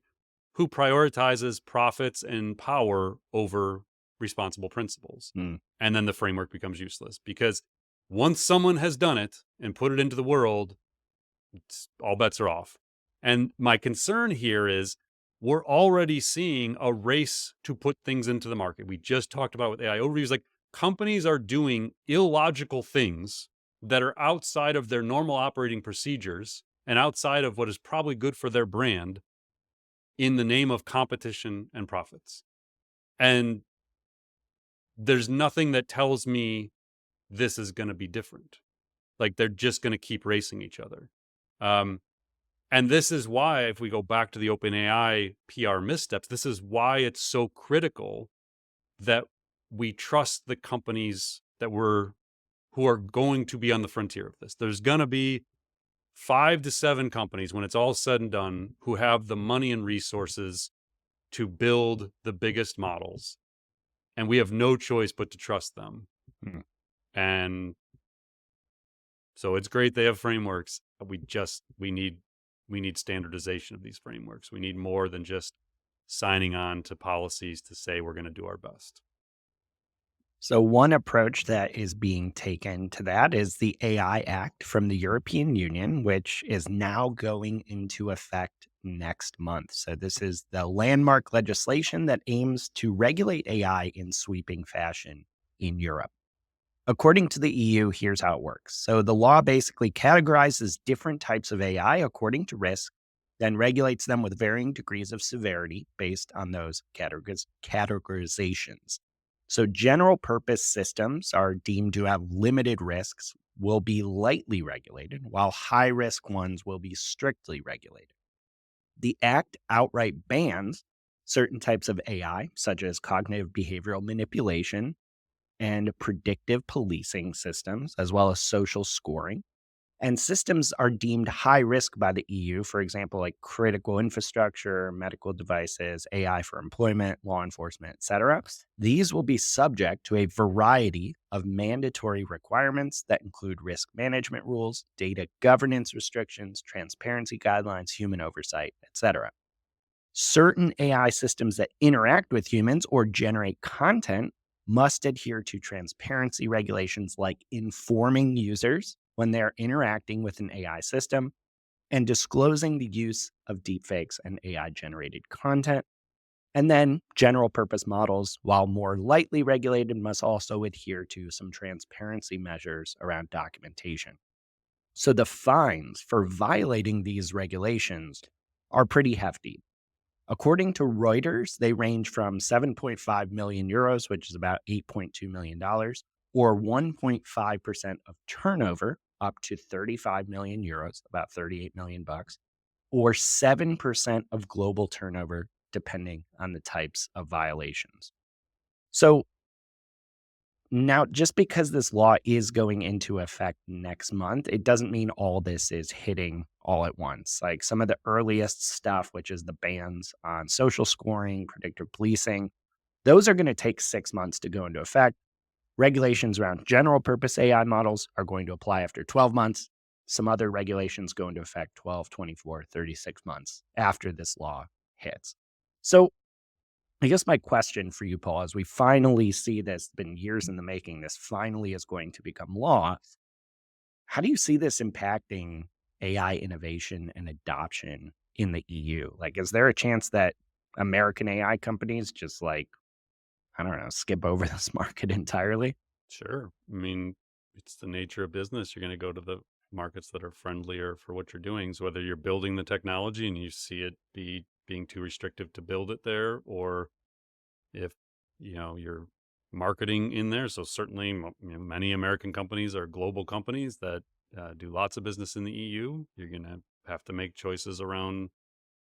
who prioritizes profits and power over responsible principles. Mm. And then the framework becomes useless, because once someone has done it and put it into the world, all bets are off. And my concern here is, we're already seeing a race to put things into the market. We just talked about with AI overviews, like, companies are doing illogical things that are outside of their normal operating procedures and outside of what is probably good for their brand, in the name of competition and profits. And there's nothing that tells me this is going to be different. Like, they're just going to keep racing each other. Um, And this is why, if we go back to the OpenAI PR missteps, this is why it's so critical that we trust the companies who are going to be on the frontier of this. There's going to be 5 to 7 companies, when it's all said and done, who have the money and resources to build the biggest models, and we have no choice but to trust them. Mm. And so it's great they have frameworks, but we need standardization of these frameworks. We need more than just signing on to policies to say we're going to do our best. So, one approach that is being taken to that is the AI Act from the European Union, which is now going into effect next month. So, this is the landmark legislation that aims to regulate AI in sweeping fashion in Europe. According to the EU, here's how it works. So, the law basically categorizes different types of AI according to risk, then regulates them with varying degrees of severity based on those categorizations. So, general purpose systems are deemed to have limited risks, will be lightly regulated, while high risk ones will be strictly regulated. The Act outright bans certain types of AI, such as cognitive behavioral manipulation and predictive policing systems, as well as social scoring. And systems are deemed high risk by the EU, for example, like critical infrastructure, medical devices, AI for employment, law enforcement, etc. These will be subject to a variety of mandatory requirements that include risk management rules, data governance restrictions, transparency guidelines, human oversight, etc. Certain AI systems that interact with humans or generate content must adhere to transparency regulations, like informing users when they're interacting with an AI system and disclosing the use of deepfakes and AI generated content. And then general purpose models, while more lightly regulated, must also adhere to some transparency measures around documentation. So the fines for violating these regulations are pretty hefty. According to Reuters, they range from 7.5 million euros, which is about $8.2 million, or 1.5% of turnover, up to 35 million euros, about 38 million bucks, or 7% of global turnover, depending on the types of violations. So now, just because this law is going into effect next month, it doesn't mean all this is hitting all at once. Like some of the earliest stuff, which is the bans on social scoring, predictive policing, those are going to take 6 months to go into effect. Regulations around general purpose AI models are going to apply after 12 months. Some other regulations go into effect 12, 24, 36 months after this law hits. So I guess my question for you, Paul, as we finally see this, been years in the making, this finally is going to become law. How do you see this impacting AI innovation and adoption in the EU? Like, is there a chance that American AI companies just like, I don't know, skip over this market entirely? Sure. I mean, it's the nature of business. You're going to go to the markets that are friendlier for what you're doing. So whether you're building the technology and you see it being too restrictive to build it there, or if you're marketing in there. So certainly, many American companies are global companies that do lots of business in the EU. You're going to have to make choices around,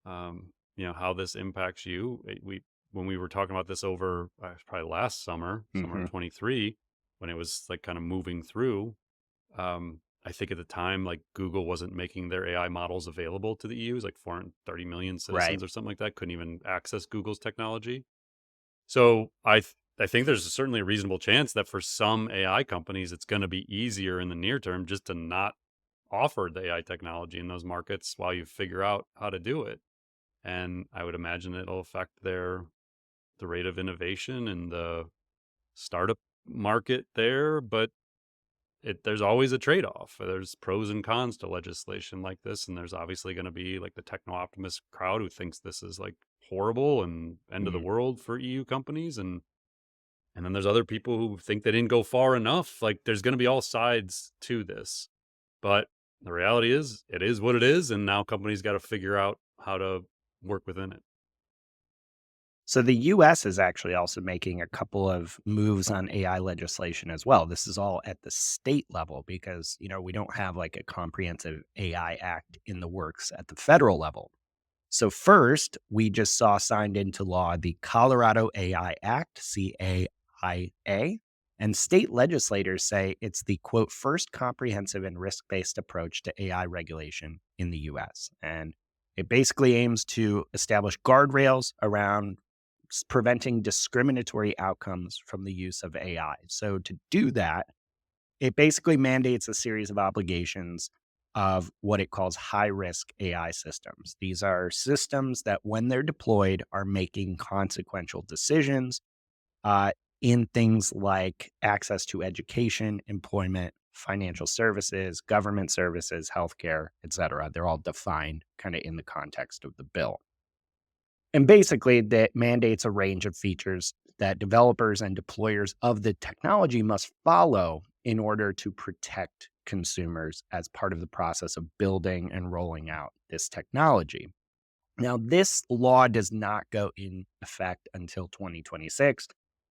how this impacts you. We When we were talking about this over probably last summer of Hmm. 23, when it was like kind of moving through. I think at the time, like Google wasn't making their AI models available to the EU. It was like 430 million Right. citizens or something like that couldn't even access Google's technology. So I think there's certainly a reasonable chance that for some AI companies, it's going to be easier in the near term just to not offer the AI technology in those markets while you figure out how to do it. And I would imagine it'll affect the rate of innovation and the startup market there. But there's always a trade-off. There's pros and cons to legislation like this, and there's obviously going to be like the techno optimist crowd who thinks this is like horrible and end of the Mm. world for EU companies, and then there's other people who think they didn't go far enough. Like there's going to be all sides to this. But the reality is it is what it is, and now companies got to figure out how to work within it. So the US is actually also making a couple of moves on AI legislation as well. This is all at the state level because, we don't have like a comprehensive AI act in the works at the federal level. So first, we just saw signed into law the Colorado AI Act, CAIA, and state legislators say it's the quote first comprehensive and risk-based approach to AI regulation in the US. And it basically aims to establish guardrails around preventing discriminatory outcomes from the use of AI. So to do that, it basically mandates a series of obligations of what it calls high risk AI systems. These are systems that, when they're deployed, are making consequential decisions uh, in things like access to education, employment, financial services, government services, healthcare, et cetera. They're all defined kind of in the context of the bill. And basically, that mandates a range of features that developers and deployers of the technology must follow in order to protect consumers as part of the process of building and rolling out this technology. Now, this law does not go in effect until 2026.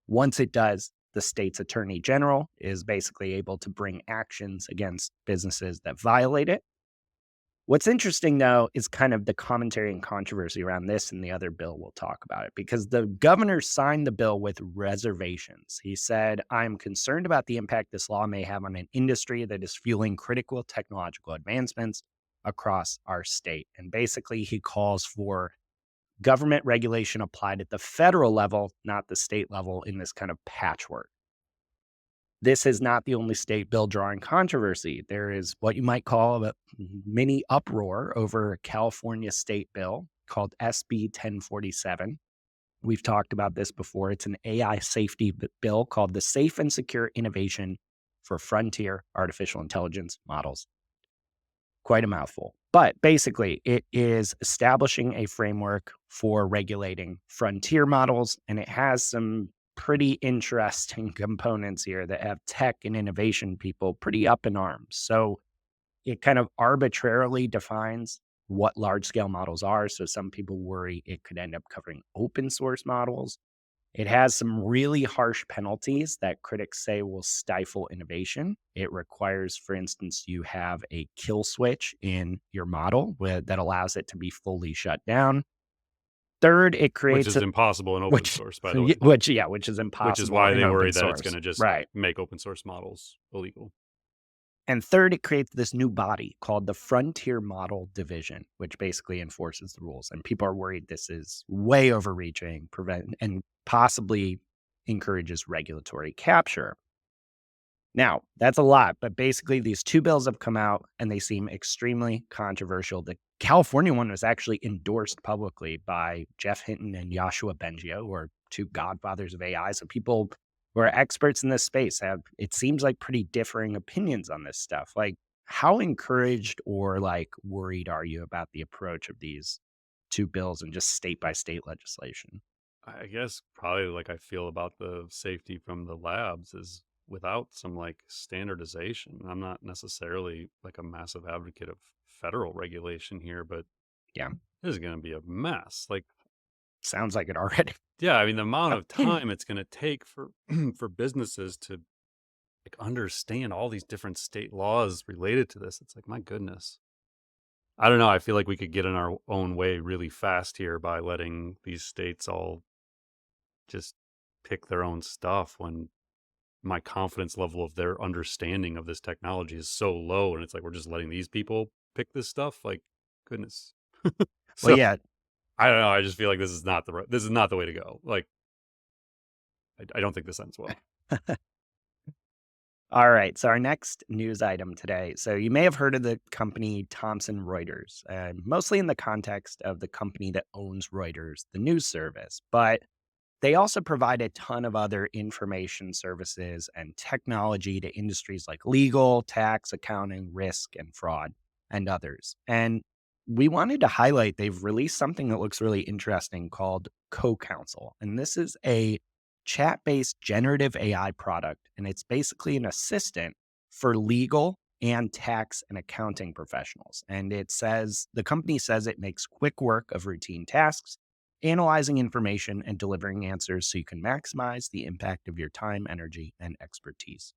Once it does, the state's attorney general is basically able to bring actions against businesses that violate it. What's interesting, though, is kind of the commentary and controversy around this and the other bill. We'll talk about it because the governor signed the bill with reservations. He said, I'm concerned about the impact this law may have on an industry that is fueling critical technological advancements across our state. And basically, he calls for government regulation applied at the federal level, not the state level, in this kind of patchwork. This is not the only state bill drawing controversy. There is what you might call a mini uproar over a California state bill called SB 1047. We've talked about this before. It's an AI safety bill called the Safe and Secure Innovation for Frontier Artificial Intelligence Models. Quite a mouthful. But basically, it is establishing a framework for regulating frontier models, and it has some pretty interesting components here that have tech and innovation people pretty up in arms. So it kind of arbitrarily defines what large scale models are. So some people worry it could end up covering open source models. It has some really harsh penalties that critics say will stifle innovation. It requires, for instance, you have a kill switch in your model that allows it to be fully shut down. Third, it Which creates is a impossible in open which source, by the way. which is Which is impossible why in they worry open that it's going source. to just Right. make open source models illegal. And third, it creates this new body called the Frontier Model Division, which basically enforces the rules. And people are worried this is way overreaching, and possibly encourages regulatory capture. Now, that's a lot, but basically, these two bills have come out and they seem extremely controversial. The California one was actually endorsed publicly by Jeff Hinton and Yoshua Bengio, who are two godfathers of AI. So people who are experts in this space have, it seems like, pretty differing opinions on this stuff. Like, how encouraged or like worried are you about the approach of these two bills and just state by state legislation? I guess probably like I feel about the safety from the labs is without some like standardization. I'm not necessarily like a massive advocate of federal regulation here, but Yeah, this is going to be a mess. Like, sounds like it already. yeah, I mean, the amount of time it's going to take for for businesses to like understand all these different state laws related to this. It's like, my goodness. I don't know. I feel like we could get in our own way really fast here by letting these states all just pick their own stuff when my confidence level of their understanding of this technology is so low. And it's like, we're just letting these people pick this stuff. Like, goodness. Well, So yeah. I don't know. I just feel like this is not the way to go. Like, I don't think this ends well. All right. So, our next news item today. So, you may have heard of the company Thomson Reuters, mostly in the context of the company that owns Reuters, the news service. But they also provide a ton of other information services and technology to industries like legal, tax, accounting, risk, and fraud, and others. And we wanted to highlight they've released something that looks really interesting called CoCounsel. And this is a chat based generative AI product. And it's basically an assistant for legal and tax and accounting professionals. And it says the company says it makes quick work of routine tasks, analyzing information and delivering answers so you can maximize the impact of your time, energy, and expertise.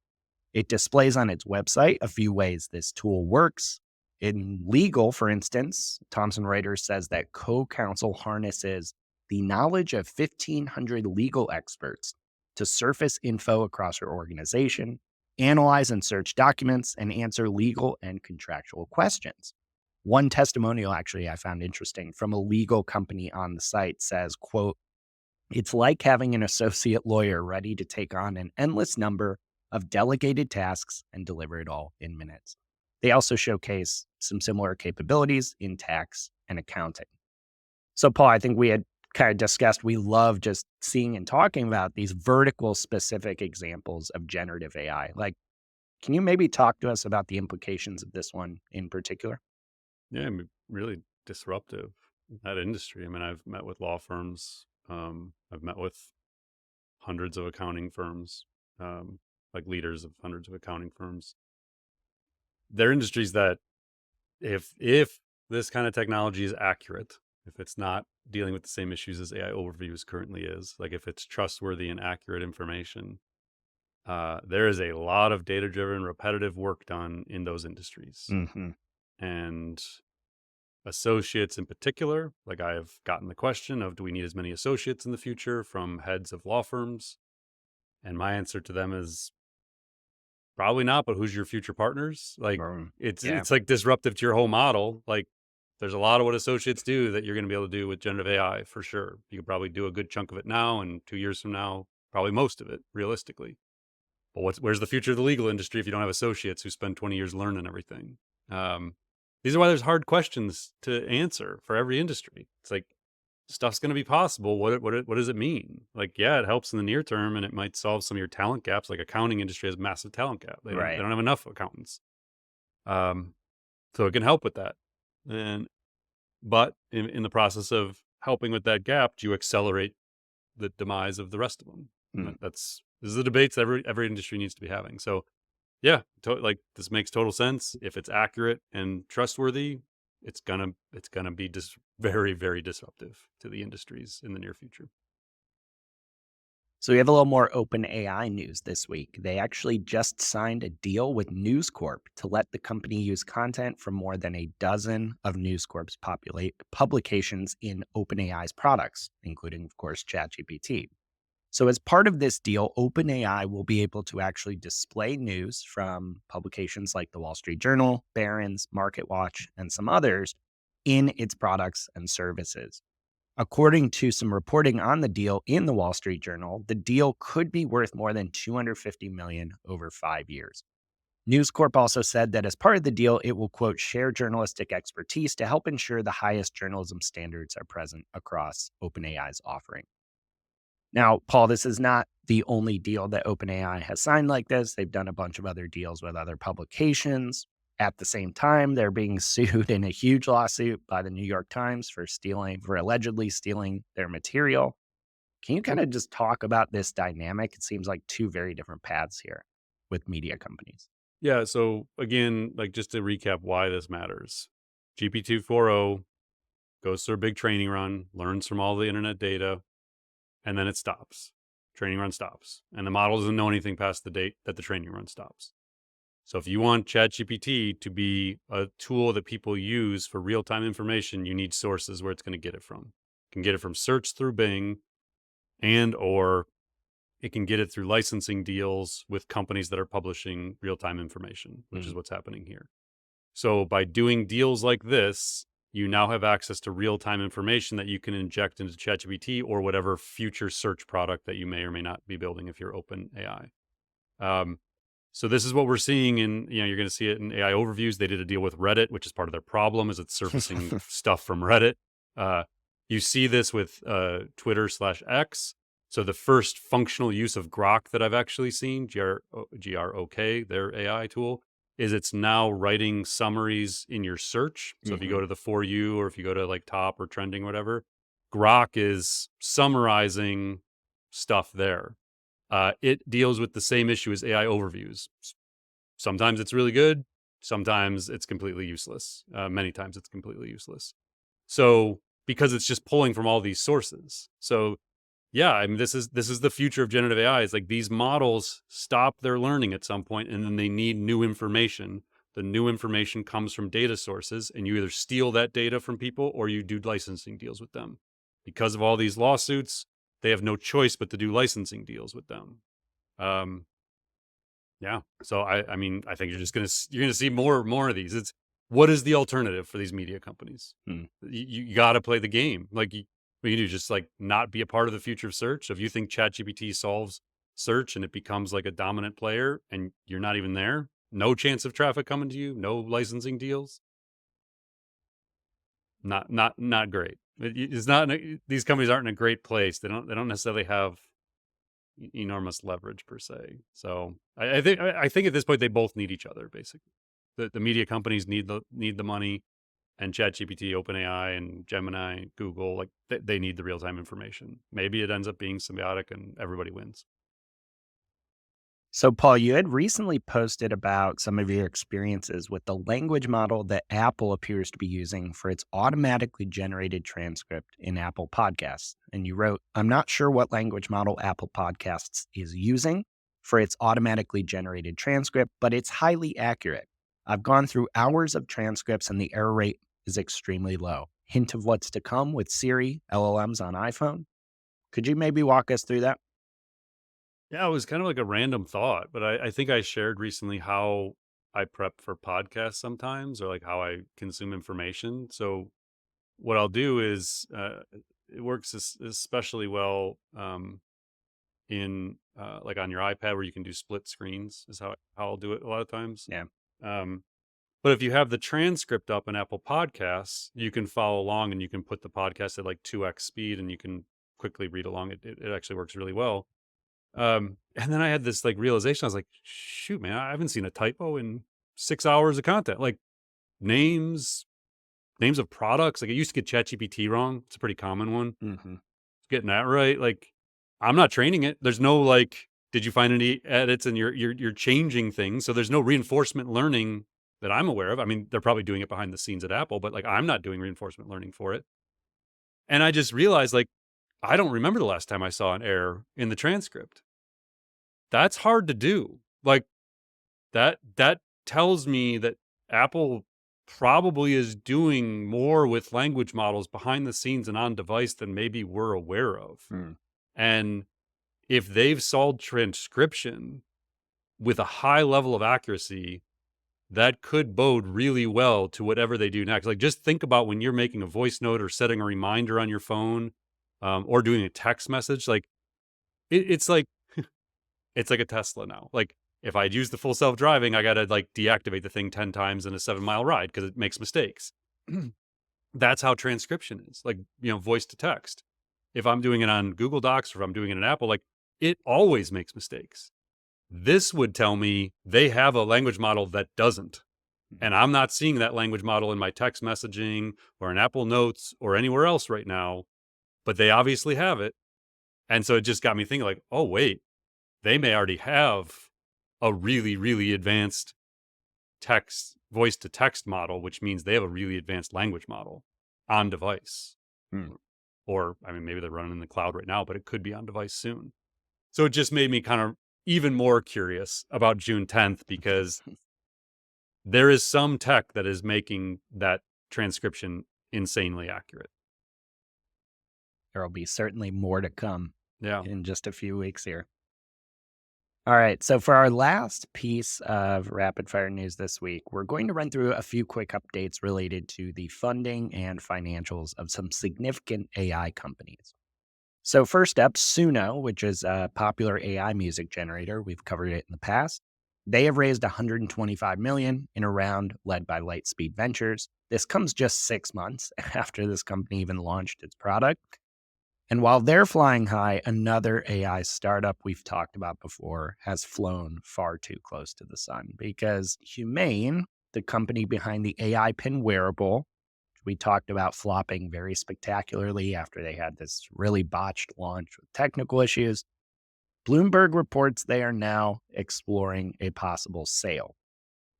It displays on its website a few ways this tool works. In legal, for instance, Thomson Reuters says that CoCounsel harnesses the knowledge of 1,500 legal experts to surface info across your organization, analyze and search documents, and answer legal and contractual questions. One testimonial actually I found interesting from a legal company on the site says, quote, "It's like having an associate lawyer ready to take on an endless number of delegated tasks and deliver it all in minutes." They also showcase some similar capabilities in tax and accounting. So, Paul, I think we had kind of discussed we love just seeing and talking about these vertical specific examples of generative AI. Like, can you maybe talk to us about the implications of this one in particular? Yeah, I mean, really disruptive in that industry. I mean, I've met with law firms. I've met with hundreds of accounting firms, like leaders of hundreds of accounting firms. They're industries that if this kind of technology is accurate, if it's not dealing with the same issues as AI overviews currently is, like if it's trustworthy and accurate information, there is a lot of data-driven, repetitive work done in those industries. Hmm. And associates in particular, like I've gotten the question of, do we need as many associates in the future from heads of law firms? And my answer to them is probably not, but who's your future partners? Like it's Yeah. it's like disruptive to your whole model. Like there's a lot of what associates do that you're going to be able to do with generative AI for sure. You could probably do a good chunk of it now, and 2 years from now, probably most of it realistically. But where's the future of the legal industry if you don't have associates who spend 20 years learning everything? Um, these are why there's hard questions to answer for every industry. It's like stuff's going to be possible. What does it mean? Like, yeah, it helps in the near term, and it might solve some of your talent gaps. Like accounting industry has massive talent gap. They don't Right. have enough accountants. Um, so it can help with that. And but in the process of helping with that gap, do you accelerate the demise of the rest of them? Mm. This is the debates every industry needs to be having. So yeah, like this makes total sense. If it's accurate and trustworthy, it's gonna be just very very disruptive to the industries in the near future. So we have a little more open AI news this week. They actually just signed a deal with News Corp to let the company use content from more than a dozen of News Corp's publications in OpenAI's products, including, of course, ChatGPT. So, as part of this deal, OpenAI will be able to actually display news from publications like the Wall Street Journal, Barron's, MarketWatch, and some others in its products and services. According to some reporting on the deal in the Wall Street Journal, the deal could be worth more than $250 million over 5 years. News Corp also said that as part of the deal, it will, quote, share journalistic expertise to help ensure the highest journalism standards are present across OpenAI's offering. Now, Paul, this is not the only deal that OpenAI has signed like this. They've done a bunch of other deals with other publications. At the same time, they're being sued in a huge lawsuit by the New York Times for allegedly stealing their material. Can you kind of just talk about this dynamic? It seems like two very different paths here with media companies. Yeah. So again, like just to recap why this matters, GPT 4.0 goes through a big training run, learns from all the internet data, and then it stops. Training run stops. And the model doesn't know anything past the date that the training run stops. So if you want ChatGPT to be a tool that people use for real-time information, you need sources where it's going to get it from. You can get it from search through Bing, and or it can get it through licensing deals with companies that are publishing real-time information, which is what's happening here. So by doing deals like this, you now have access to real-time information that you can inject into ChatGPT or whatever future search product that you may or may not be building if you're OpenAI. So this is what we're seeing you're going to see it in AI overviews. They did a deal with Reddit, which is part of their problem, is it's surfacing stuff from Reddit. You see this with Twitter/X. So the first functional use of Grok that I've actually seen, GROK, their AI tool, is it's now writing summaries in your search. So if you go to the For You, or if you go to like top or trending, whatever, Grok is summarizing stuff there. It deals with the same issue as AI overviews. Sometimes it's really good. Sometimes it's completely useless. Many times it's completely useless. So because it's just pulling from all these sources. So yeah, I mean, this is the future of generative AI. It's like these models stop their learning at some point, and then they need new information. The new information comes from data sources, and you either steal that data from people or you do licensing deals with them. Because of all these lawsuits, they have no choice but to do licensing deals with them. Yeah. So I mean, I think you're gonna see more of these. It's what is the alternative for these media companies? You got to play the game. Like what you do, just like not be a part of the future of search. So if you think ChatGPT solves search and it becomes like a dominant player, and you're not even there, no chance of traffic coming to you, no licensing deals. Not great. It's not. These companies aren't in a great place. They don't necessarily have enormous leverage per se. So I think at this point they both need each other. Basically, the media companies need the money, and ChatGPT, OpenAI, and Gemini, Google, like they need the real time information. Maybe it ends up being symbiotic and everybody wins. So, Paul, you had recently posted about some of your experiences with the language model that Apple appears to be using for its automatically generated transcript in Apple Podcasts. And you wrote, I'm not sure what language model Apple Podcasts is using for its automatically generated transcript, but it's highly accurate. I've gone through hours of transcripts and the error rate is extremely low. Hint of what's to come with Siri, LLMs on iPhone. Could you maybe walk us through that? Yeah, it was kind of like a random thought, but I think I shared recently how I prep for podcasts sometimes, or like how I consume information. So what I'll do is it works especially well in like on your iPad, where you can do split screens, is how I'll do it a lot of times. Yeah. Um, but if you have the transcript up in Apple Podcasts, you can follow along, and you can put the podcast at like 2x speed, and you can quickly read along. It actually works really well. And then I had this like realization. I was like, shoot, man, I haven't seen a typo in 6 hours of content. Like names, names of products. Like I used to get ChatGPT wrong. It's a pretty common one. Mm-hmm. Getting that right. Like I'm not training it. There's no like, did you find any edits, and you're changing things. So there's no reinforcement learning that I'm aware of. I mean, they're probably doing it behind the scenes at Apple, but like I'm not doing reinforcement learning for it. And I just realized like I don't remember the last time I saw an error in the transcript. That's hard to do. Like that tells me that Apple probably is doing more with language models behind the scenes and on device than maybe we're aware of. And if they've solved transcription with a high level of accuracy, that could bode really well to whatever they do next. Like, just think about when you're making a voice note or setting a reminder on your phone, or doing a text message. Like, it's like it's like a Tesla now. Like, if I'd use the full self driving, I gotta like deactivate the thing 10 times in a 7-mile ride because it makes mistakes. That's how transcription is. Like, voice to text. If I'm doing it on Google Docs or if I'm doing it in Apple, like, it always makes mistakes. This would tell me they have a language model that doesn't. And I'm not seeing that language model in my text messaging or in Apple Notes or anywhere else right now, but they obviously have it. And so it just got me thinking, like, oh, wait, they may already have a really, really advanced text, voice to text model, which means they have a really advanced language model on device. Hmm. Or, I mean, maybe they're running in the cloud right now, but it could be on device soon. So it just made me kind of even more curious about June 10th because there is some tech that is making that transcription insanely accurate. There'll be certainly more to come Yeah. in just a few weeks here. All right. So for our last piece of rapid fire news this week, we're going to run through a few quick updates related to the funding and financials of some significant AI companies. So first up, Suno, which is a popular AI music generator. We've covered it in the past. They have raised 125 million in a round led by Lightspeed Ventures. This comes just 6 months after this company even launched its product. And while they're flying high, another AI startup we've talked about before has flown far too close to the sun because Humane, the company behind the AI pin wearable, we talked about flopping very spectacularly after they had this really botched launch with technical issues. Bloomberg reports they are now exploring a possible sale.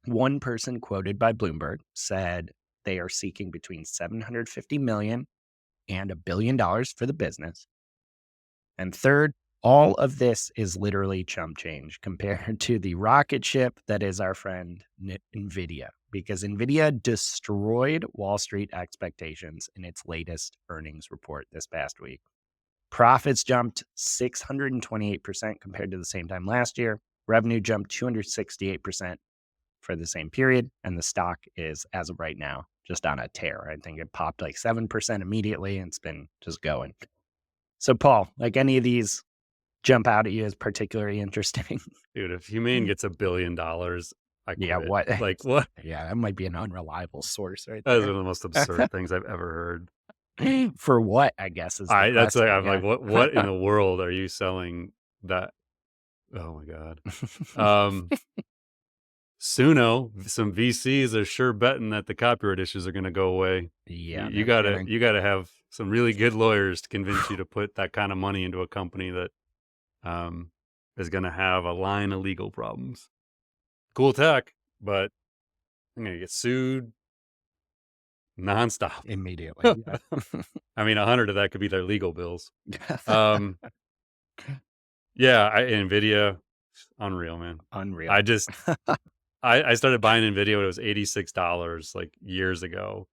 One person quoted by Bloomberg said they are seeking between 750 million and $1 billion for the business. And third, all of this is literally chump change compared to the rocket ship that is our friend NVIDIA, because NVIDIA destroyed Wall Street expectations in its latest earnings report this past week. Profits jumped 628% compared to the same time last year. Revenue jumped 268% for the same period. And the stock is, as of right now, just on a tear. I think it popped like 7% immediately and it's been just going. So, Paul, like any of these jump out at you as particularly interesting? Dude, if Humane gets $1 billion, I Yeah, quit. what? Like, what? Yeah, that might be an unreliable source right That is one there. of the most absurd things I've ever heard. For what, I guess, is the That's like, question. I'm like, Yeah. what in the world are you selling that? Oh my God. Um, Suno, some VCs are sure betting that the copyright issues are going to go away. Yeah, You no gotta, kidding. you gotta have some really good lawyers to convince you to put that kind of money into a company that um, is going to have a line of legal problems. Cool tech, but I'm going to get sued nonstop. Immediately. Yeah. I mean, 100 of that could be their legal bills. Um, yeah, Nvidia, unreal, man. Unreal. I just, I started buying Nvidia when it was $86 like years ago.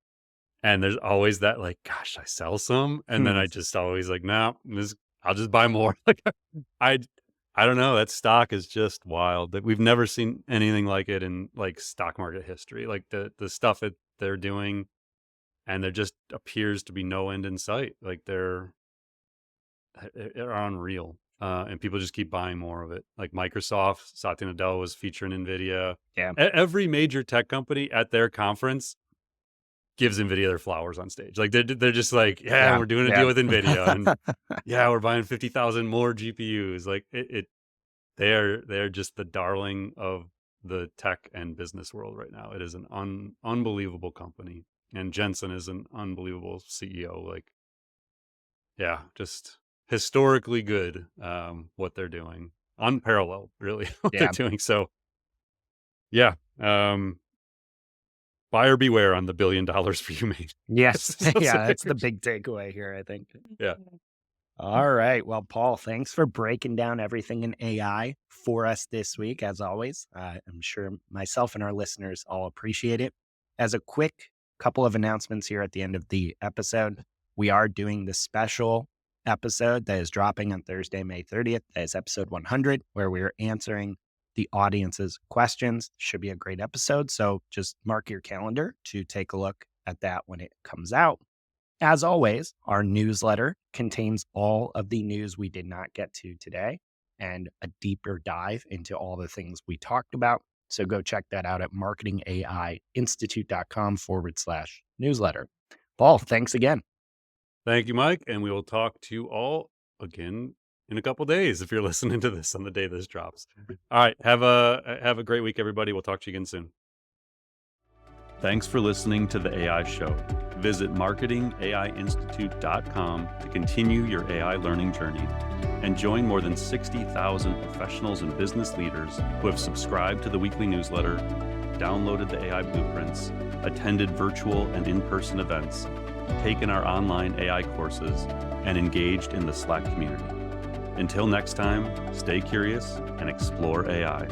And there's always that like, gosh, I sell some. And then Hmm. I just always like, no, I'll just buy more. Like, I, I don't know. That stock is just wild. That we've never seen anything like it in like stock market history. Like the stuff that they're doing, and there just appears to be no end in sight. Like they're unreal. And people just keep buying more of it. Like Microsoft, Satya Nadella was featuring Nvidia. Yeah. Every major tech company at their conference gives Nvidia their flowers on stage. Like they're just like, yeah, Yeah. we're doing a Yeah. deal with Nvidia, and yeah, we're buying 50,000 more GPUs. Like they're just the darling of the tech and business world right now. It is an unbelievable company, and Jensen is an unbelievable CEO. Like, yeah, just historically good. What they're doing, unparalleled, really, what they're Yeah. doing. So, yeah, buyer beware on the $1 billion for Humane. Yes. Yeah. That's the big takeaway here, I think. Yeah. All right. Well, Paul, thanks for breaking down everything in AI for us this week, as always. I'm sure myself and our listeners all appreciate it. As a quick couple of announcements here at the end of the episode, we are doing the special episode that is dropping on Thursday, May 30th. That is episode 100, where we're answering the audience's questions. Should be a great episode. So just mark your calendar to take a look at that when it comes out. As always, our newsletter contains all of the news we did not get to today and a deeper dive into all the things we talked about. So go check that out at marketingaiinstitute.com/newsletter. Paul, thanks again. Thank you, Mike. And we will talk to you all again in a couple days if you're listening to this on the day this drops. All right. Have a great week, everybody. We'll talk to you again soon. Thanks for listening to the AI Show. Visit marketingaiinstitute.com to continue your AI learning journey and join more than 60,000 professionals and business leaders who have subscribed to the weekly newsletter, downloaded the AI blueprints, attended virtual and in-person events, taken our online AI courses, and engaged in the Slack community. Until next time, stay curious and explore AI.